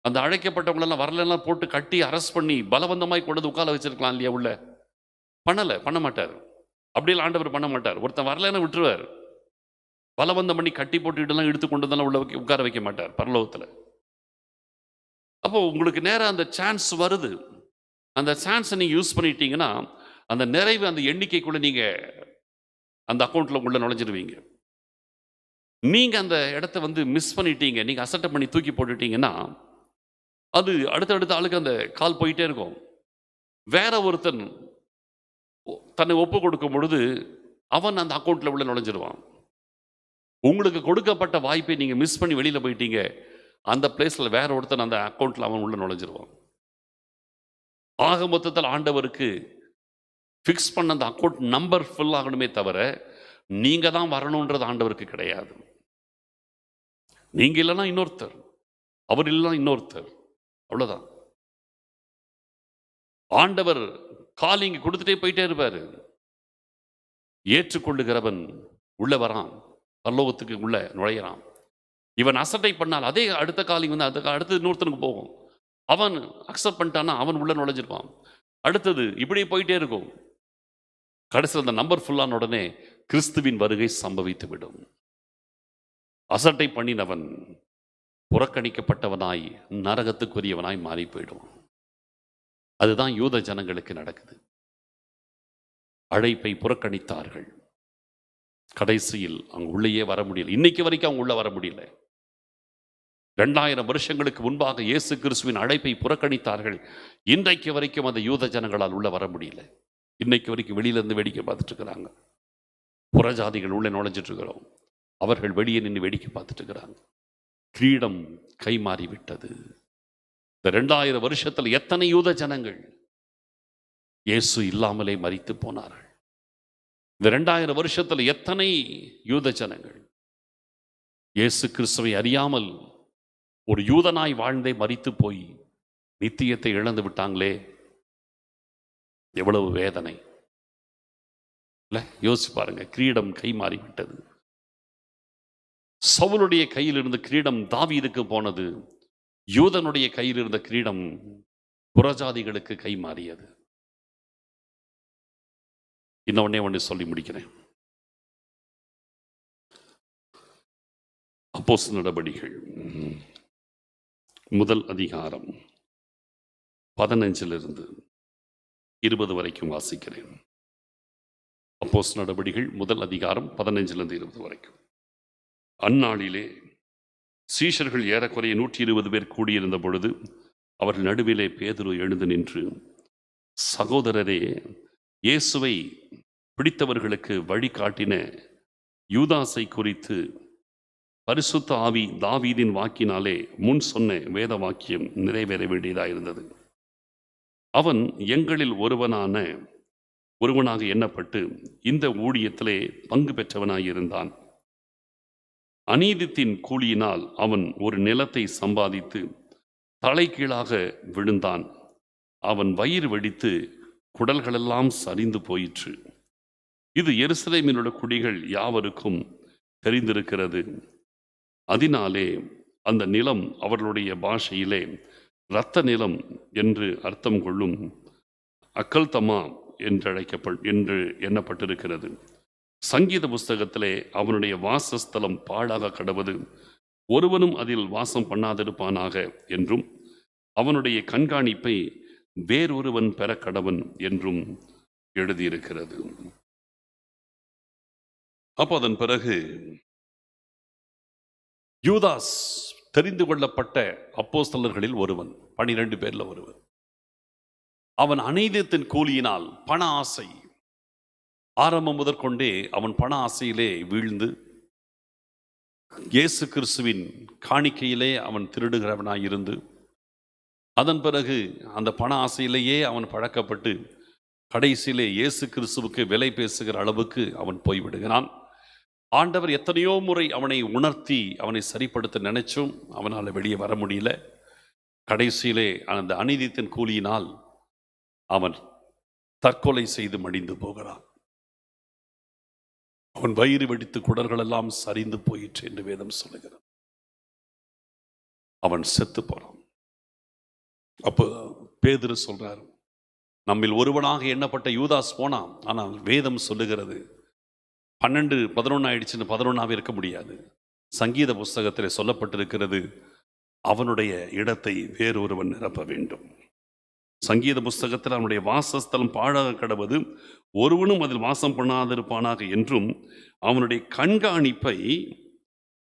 அந்த அழைக்கப்பட்டவங்களெல்லாம் வரலெல்லாம் போட்டு கட்டி அரெஸ்ட் பண்ணி பலவந்தமாய் கொண்டு உட்கார வச்சிருக்கலாம் இல்லையா? உள்ள பண்ண மாட்டார். அப்படியெல்லாம் ஆண்டவர் பண்ண மாட்டார். ஒருத்தன் வரலன்னு விட்டுருவார். பலவந்தம் பண்ணி கட்டி போட்டு இதெல்லாம் இழுத்து கொண்டு தான் உள்ள உட்கார வைக்க மாட்டார் பரலோகத்தில். அப்போ உங்களுக்கு நேரம் அந்த சான்ஸ் வருது. அந்த சான்ஸை நீங்கள் யூஸ் பண்ணிட்டீங்கன்னா அந்த நிறைவு, அந்த எண்ணிக்கைக்குள்ளே நீங்கள் அந்த அக்கௌண்ட்டில் உள்ள நுழைஞ்சிருவீங்க. நீங்கள் அந்த இடத்த மிஸ் பண்ணிட்டீங்க, நீங்கள் அசட்டை பண்ணி தூக்கி போட்டுட்டீங்கன்னா அது அடுத்தடுத்த ஆளுக்கு அந்த கால் போயிட்டே இருக்கும். வேற ஒருத்தன் தன்னை ஒப்பு கொடுக்கும் பொழுது அவன் அந்த அக்கௌண்ட்டில் உள்ள நுழைஞ்சிருவான். உங்களுக்கு கொடுக்கப்பட்ட வாய்ப்பை நீங்கள் மிஸ் பண்ணி வெளியில் போயிட்டீங்க, அந்த பிளேஸில் வேற ஒருத்தன் அந்த அக்கௌண்ட்டில் அவன் உள்ள நுழைஞ்சிருவான். ஆக மொத்தத்தில் ஆண்டவருக்கு ஃபிக்ஸ் பண்ண அந்த அக்கௌண்ட் நம்பர் ஃபுல் ஆகணுமே தவிர நீங்கள் தான் வரணுன்றது ஆண்டவருக்கு கிடையாது. நீங்கள் இல்லைன்னா இன்னொருத்தர், அவர் இல்லைன்னா இன்னொருத்தர், அவ்வளோதான். ஆண்டவர் காலிங் கொடுத்துட்டே போயிட்டே இருப்பார். ஏற்றுக்கொள்ளுகிறவன் உள்ள வரான், பரலோகத்துக்கு உள்ள நுழையிறான். இவன் அசட்டை பண்ணால் அதே அடுத்த காலிங் அடுத்தது இன்னொருத்தனுக்கு போகும். அவன் அக்செப்ட் பண்ணிட்டான்னா அவன் உள்ள நுழைஞ்சிருப்பான். அடுத்தது இப்படி போயிட்டே இருக்கும். கடைசியில் அந்த நம்பர் ஃபுல்லான உடனே கிறிஸ்துவின் வருகை சம்பவித்து விடும். அசட்டை பண்ணினவன் புறக்கணிக்கப்பட்டவனாய் நரகத்துக்குரியவனாய் மாறி போயிடுவான். அதுதான் யூத ஜனங்களுக்கு நடக்குது. அழைப்பை புறக்கணித்தார்கள். கடைசியில் அவங்க உள்ளேயே வர முடியல. இன்னைக்கு வரைக்கும் அவங்க உள்ள வர முடியல. 2000 வருஷங்களுக்கு முன்பாக இயேசு கிறிஸ்துவின் அழைப்பை புறக்கணித்தார்கள். இன்றைக்கு வரைக்கும் அந்த யூத ஜனங்களால் உள்ள வர முடியல. இன்னைக்கு வரைக்கும் வெளியிலிருந்து வேடிக்கை பார்த்துட்டு இருக்கிறாங்க. புறஜாதிகள் உள்ள நுழைஞ்சிட்டு இருக்கிறோம், அவர்கள் வெளியே நின்று வேடிக்கை பார்த்துட்டு இருக்கிறாங்க. கிரீடம் கை மாறிவிட்டது. இந்த 2000 வருஷத்தில் எத்தனை யூத ஜனங்கள் இயேசு இல்லாமலே மரித்து போனார்கள். இந்த 2000 வருஷத்தில் எத்தனை யூத ஜனங்கள் இயேசு கிறிஸ்துவை அறியாமல் ஒரு யூதனாய் வாழ்ந்தே மரித்து போய் நித்தியத்தை இழந்து விட்டாங்களே. எவ்வளவு வேதனை இல்ல? யோசிச்சு பாருங்க. கிரீடம் கை மாறிவிட்டது. சவுலுடைய கையில் இருந்த கிரீடம் தாவீதுக்கு போனது. யூதனுடைய கையில் இருந்த கிரீடம் புறஜாதிகளுக்கு கை மாறியது. இன்னொன்னே ஒன்று சொல்லி முடிக்கிறேன். அப்போஸ்தலர் நடபடிகள் முதல் அதிகாரம் 15 20 வரைக்கும் வாசிக்கிறேன். அப்போஸ்தலர் நடபடிகள் முதல் அதிகாரம் 15 20 வரைக்கும். அந்நாளிலே சீஷர்கள் ஏறக்குறைய 120 பேர் கூடியிருந்த பொழுது அவர்கள் நடுவிலே பேதுரு எழுந்து நின்று, சகோதரரே, இயேசுவை பிடித்தவர்களுக்கு வழிகாட்டின யூதாசை குறித்து பரிசுத்த ஆவி தாவீதின் வாக்கினாலே முன் சொன்ன வேத வாக்கியம் நிறைவேற வேண்டியதாயிருந்தது. அவன் எங்களில் ஒருவனாக எண்ணப்பட்டு இந்த ஊழியத்திலே பங்கு பெற்றவனாயிருந்தான். அநீதித்தின் கூலியினால் அவன் ஒரு நிலத்தை சம்பாதித்து தலைகீழாக விழுந்தான். அவன் வயிறு வெடித்து குடல்களெல்லாம் சரிந்து போயிற்று. இது எருசலேமிலுள்ள குடிகள் யாவருக்கும் தெரிந்திருக்கிறது. அதனாலே அந்த நிலம் அவர்களுடைய பாஷையிலே இரத்த நிலம் என்று அர்த்தம் கொள்ளும் அக்கல்தமா என்று எண்ணப்பட்டிருக்கிறது. சங்கீத புஸ்தகத்திலே அவனுடைய வாசஸ்தலம் பாழாக கடவது, ஒருவனும் அதில் வாசம் பண்ணாதிருப்பானாக என்றும் அவனுடைய கண்காணிப்பை வேறொருவன் பெற கடவன் என்றும் எழுதியிருக்கிறது. அப்போ அதன் பிறகு யூதாஸ் தெரிந்து கொள்ளப்பட்ட அப்போஸ்தலர்களில் ஒருவன், 12 பேர்ல ஒருவன். அவன் அநீதித்தின் கூலியினால் பண ஆசை, ஆரம்பம் முதற்கொண்டே அவன் பண ஆசையிலே வீழ்ந்து இயேசு கிறிஸ்துவின் காணிக்கையிலே அவன் திருடுகிறவனாயிருந்து, அதன் பிறகு அந்த பண ஆசையிலேயே அவன் பழக்கப்பட்டு கடைசியிலே இயேசு கிறிஸ்துவுக்கு விலை பேசுகிற அளவுக்கு அவன் போய்விடுகிறான். ஆண்டவர் எத்தனையோ முறை அவனை உணர்த்தி அவனை சரிப்படுத்த நினைச்சும் அவனால் வெளியே வர முடியல. கடைசியிலே அந்த அநீதித்தின் கூலியினால் அவன் தற்கொலை செய்து மடிந்து போகிறான். அவன் வயிறு வெடித்து குடல்கள் எல்லாம் சரிந்து போயிற்று என்று வேதம் சொல்லுகிறான். அவன் செத்து போறான். அப்போ பேதுரு சொல்றார், நம்மில் ஒருவனாக எண்ணப்பட்ட யூதாஸ் போனான். ஆனால் வேதம் சொல்லுகிறது 12 11 ஆயிடுச்சுன்னு 11ஆவே இருக்க முடியாது. சங்கீத புஸ்தகத்தில் சொல்லப்பட்டிருக்கிறது, அவனுடைய இடத்தை வேறொருவன் நிரப்ப வேண்டும். சங்கீத புஸ்தகத்தில் அவனுடைய வாசஸ்தலம் பாழாக கடவது, ஒருவனும் அதில் வாசம் பண்ணாதிருப்பானாக என்றும், அவனுடைய கண்காணிப்பை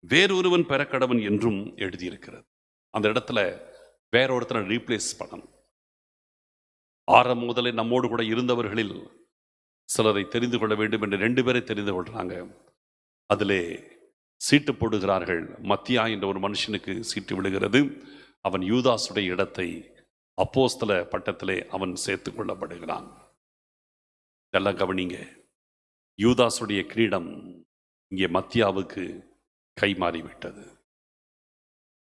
வேறொருவன் பெற கடவன் என்றும் எழுதியிருக்கிறது. அந்த இடத்துல வேற ஒருத்தரை ரீப்ளேஸ் பண்ணணும். ஆரம்ப முதலே நம்மோடு கூட இருந்தவர்களில் சிலரை தெரிந்து கொள்ள வேண்டும் என்று 2 பேரை தெரிந்து கொள்றாங்க. அதிலே சீட்டு போடுகிறார்கள். மத்தியா என்ற ஒரு மனுஷனுக்கு சீட்டு விழுகிறது. அவன் யூதாசுடைய இடத்தை அப்போஸ்தல பட்டத்திலே அவன் சேர்த்துக் கொள்ளப்படுகிறான். இதெல்லாம் கவனிங்க. யூதாசுடைய கிரீடம் இங்கே மத்தியாவுக்கு கை மாறிவிட்டது.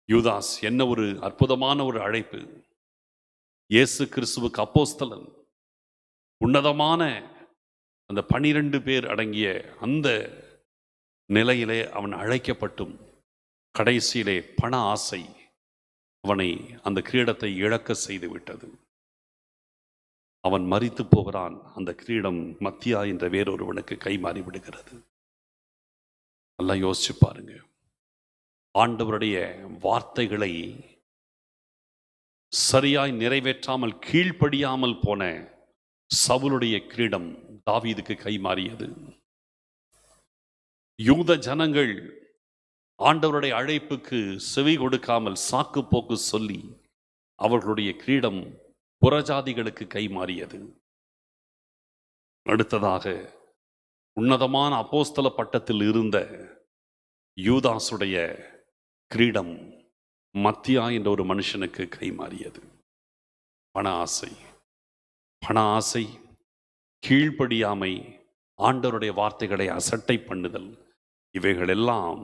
யூதாஸ் என்ன ஒரு அற்புதமான ஒரு அழைப்பு! இயேசு கிறிஸ்துவுக்கு அப்போஸ்தலன், உன்னதமான அந்த 12 பேர் அடங்கிய அந்த நிலையிலே அவன் அழைக்கப்பட்டும் கடைசியிலே பண ஆசை அவனை அந்த கிரீடத்தை இழக்க செய்து விட்டது. அவன் மரித்து போகிறான். அந்த கிரீடம் மத்தியா என்ற வேறொருவனுக்கு கை மாறி விடுகிறது. நல்லா யோசிச்சு பாருங்க. ஆண்டவருடைய வார்த்தைகளை சரியாய் நிறைவேற்றாமல் கீழ்ப்படியாமல் போன சவுலுடைய கிரீடம் தாவீதுக்கு கை மாறியது. யூத ஜனங்கள் ஆண்டவருடைய அழைப்புக்கு செவி கொடுக்காமல் சாக்கு போக்கு சொல்லி அவர்களுடைய கிரீடம் புறஜாதிகளுக்கு கை மாறியது. அடுத்ததாக உன்னதமான அப்போஸ்தல பட்டத்தில் இருந்த யூதாசுடைய கிரீடம் மத்தியா என்ற ஒரு மனுஷனுக்கு கை மாறியது. பண ஆசை, பண ஆசை, கீழ்ப்படியாமை, ஆண்டவருடைய வார்த்தைகளை அசட்டை பண்ணுதல், இவைகள் எல்லாம்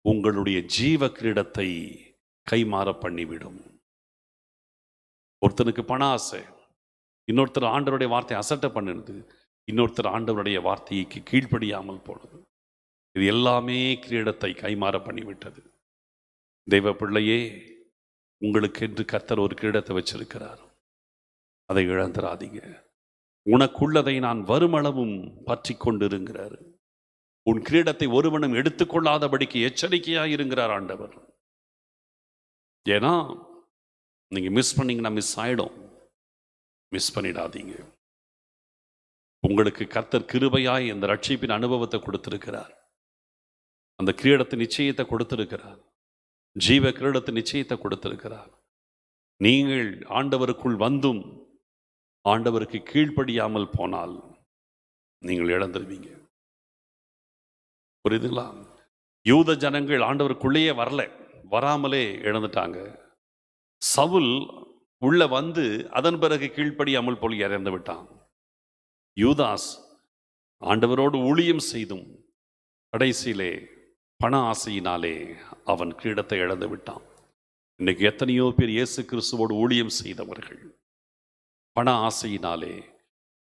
உங்களுடைய ஜீவ கிரீடத்தை கைமாற பண்ணிவிடும். ஒருத்தனுக்கு பண ஆசை, இன்னொருத்தர் ஆண்டவருடைய வார்த்தை அசட்டை பண்ணுது, இன்னொருத்தர் ஆண்டவருடைய வார்த்தைக்கு கீழ்ப்படியாமல் போனது. இது எல்லாமே கிரீடத்தை கைமாற பண்ணிவிட்டது. தெய்வ பிள்ளையே, உங்களுக்கென்று கர்த்தர் ஒரு கிரீடத்தை வச்சிருக்கிறார். அதை இழந்துராதீங்க. உனக்குள்ளதை நான் வருமளவும் பற்றி கொண்டிருக்கிறார். உன் கிரீடத்தை ஒருவனும் எடுத்துக்கொள்ளாதபடிக்கு எச்சரிக்கையாக இருக்கிறார் ஆண்டவர். ஏன்னா நீங்க மிஸ் பண்ணீங்கன்னா மிஸ் ஆயிடும். மிஸ் பண்ணிடாதீங்க. உங்களுக்கு கர்த்தர் கிருபையாய் இந்த ரட்சிப்பின் அனுபவத்தை கொடுத்திருக்கிறார். அந்த கிரீடத்தின் நிச்சயத்தை கொடுத்திருக்கிறார். ஜீவ கிரீடத்தின் நிச்சயத்தை கொடுத்திருக்கிறார். நீங்கள் ஆண்டவருக்குள் வந்தும் ஆண்டவருக்கு கீழ்ப்படியாமல் போனால் நீங்கள் இழந்துருவீங்க. புரியுதுங்களா? யூத ஜனங்கள் ஆண்டவருக்குள்ளேயே வராமலே இழந்துட்டாங்க. சவுல் உள்ள வந்து அதன் பிறகு கீழ்ப்படியாமல் போல் இறந்து விட்டான். யூதாஸ் ஆண்டவரோடு ஊழியம் செய்தும் கடைசியிலே பண ஆசையினாலே அவன் கிரீடத்தை இழந்து விட்டான். இன்னைக்கு எத்தனையோ பேர் இயேசு கிறிஸ்துவோடு ஊழியம் செய்தவர்கள் பண ஆசையினாலே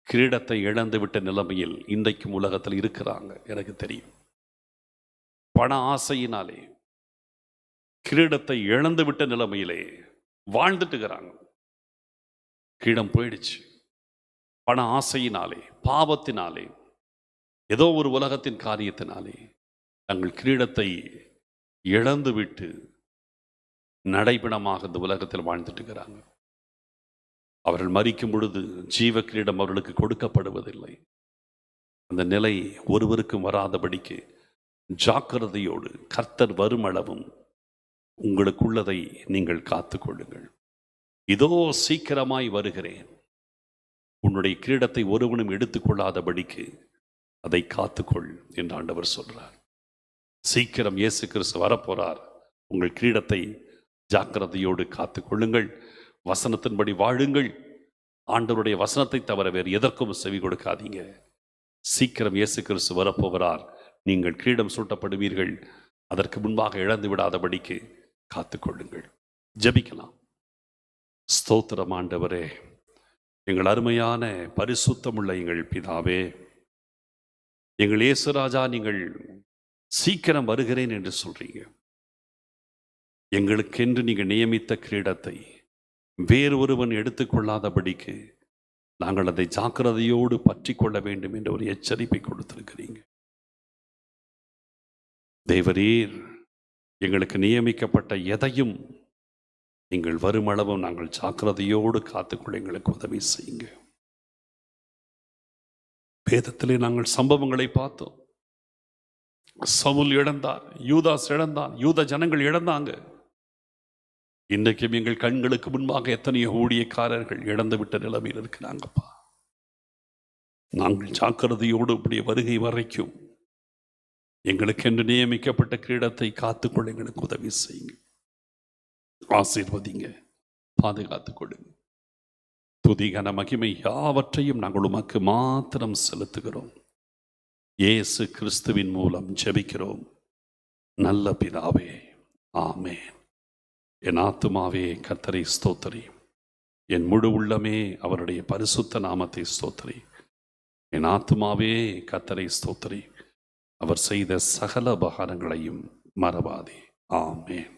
கிரீடத்தை இழந்து விட்ட நிலைமையில் இன்றைக்கும் உலகத்தில் இருக்கிறாங்க. எனக்கு தெரியும். பண ஆசையினாலே கிரீடத்தை இழந்து விட்ட நிலைமையிலே வாழ்ந்துட்டுக்கிறாங்க. கிரீடம் போயிடுச்சு. பண ஆசையினாலே, பாவத்தினாலே, ஏதோ ஒரு உலகத்தின் காரியத்தினாலே தங்கள் கிரீடத்தை இழந்து விட்டு நடைபெணமாக இந்த உலகத்தில் வாழ்ந்துட்டுக்கிறாங்க. அவர்கள் மரிக்கும் பொழுது ஜீவ கிரீடம் அவர்களுக்கு கொடுக்கப்படுவதில்லை. அந்த நிலை ஒருவருக்கும் வராதபடிக்கு ஜாக்கிரதையோடு கர்த்தர் வருமளவும் உங்களுக்குள்ளதை நீங்கள் காத்து கொள்ளுங்கள். இதோ சீக்கிரமாய் வருகிறேன். உன்னுடைய கிரீடத்தை ஒருவனும் எடுத்துக்கொள்ளாதபடிக்கு அதை காத்துக்கொள் என்று ஆண்டவர் சொல்றார். சீக்கிரம் இயேசு கிறிஸ்து வரப்போறார். உங்கள் கிரீடத்தை ஜாக்கிரதையோடு காத்து கொள்ளுங்கள். வசனத்தின்படி வாழுங்கள். ஆண்டவருடைய வசனத்தை தவிர வேறு எதற்கும் செவி கொடுக்காதீங்க. சீக்கிரம் இயேசு கிறிஸ்து வரப்போகிறார். நீங்கள் கிரீடம் சூட்டப்படுவீர்கள். அதற்கு முன்பாக இழந்து விடாதபடிக்கு காத்துக்கொள்ளுங்கள். ஜெபிக்கலாம். ஸ்தோத்திரம் ஆண்டவரே, எங்கள் அருமையான பரிசுத்தமுள்ள எங்கள் பிதாவே, எங்கள் இயேசுராஜா, நீங்கள் சீக்கிரம் வருகிறேன் என்று சொல்றீங்க. எங்களுக்கென்று நீங்கள் நியமித்த கிரீடத்தை வேறு ஒருவன் எடுத்துக்கொள்ளாதபடிக்கு நாங்கள் அதை ஜாக்கிரதையோடு பற்றி கொள்ள வேண்டும் என்ற ஒரு எச்சரிப்பை கொடுத்திருக்கிறீங்க. தேவரீர் எங்களுக்கு நியமிக்கப்பட்ட எதையும் நீங்கள் வருமளவும் நாங்கள் ஜாக்கிரதையோடு காத்துக்கொள்ள எங்களுக்கு உதவி செய்யுங்க. வேதத்திலே நாங்கள் சம்பவங்களை பார்த்தோம். சவுல் இழந்தார், யூதாஸ் இழந்தான், யூத ஜனங்கள் இழந்தாங்க. இன்றைக்கும் எங்கள் கண்களுக்கு முன்பாக எத்தனையோ ஊழியக்காரர்கள் இழந்து விட்ட நிலைமையில் இருக்கிறாங்கப்பா. நாங்கள் ஜாக்கிரதையோடு உடைய வருகை வரைக்கும் எங்களுக்கு என்று நியமிக்கப்பட்ட கிரீடத்தை காத்துக்கொள்ள எங்களுக்கு உதவி செய்யுங்க. ஆசீர்வதிங்க, பாதுகாத்துக் கொள்ளுங்க. துதிகன மகிமை யாவற்றையும் நாங்கள் உமக்கு மாத்திரம் செலுத்துகிறோம். இயேசு கிறிஸ்துவின் மூலம் ஜெபிக்கிறோம் நல்ல பிதாவே, ஆமென். என் ஆத்துமாவே கர்த்தரை ஸ்தோத்திரி, என் முழு உள்ளமே அவருடைய பரிசுத்த நாமத்தை ஸ்தோத்திரி. என் ஆத்துமாவே கர்த்தரை ஸ்தோத்திரி, அவர் செய்த சகல உபகாரங்களையும் மறவாதே. ஆமென்.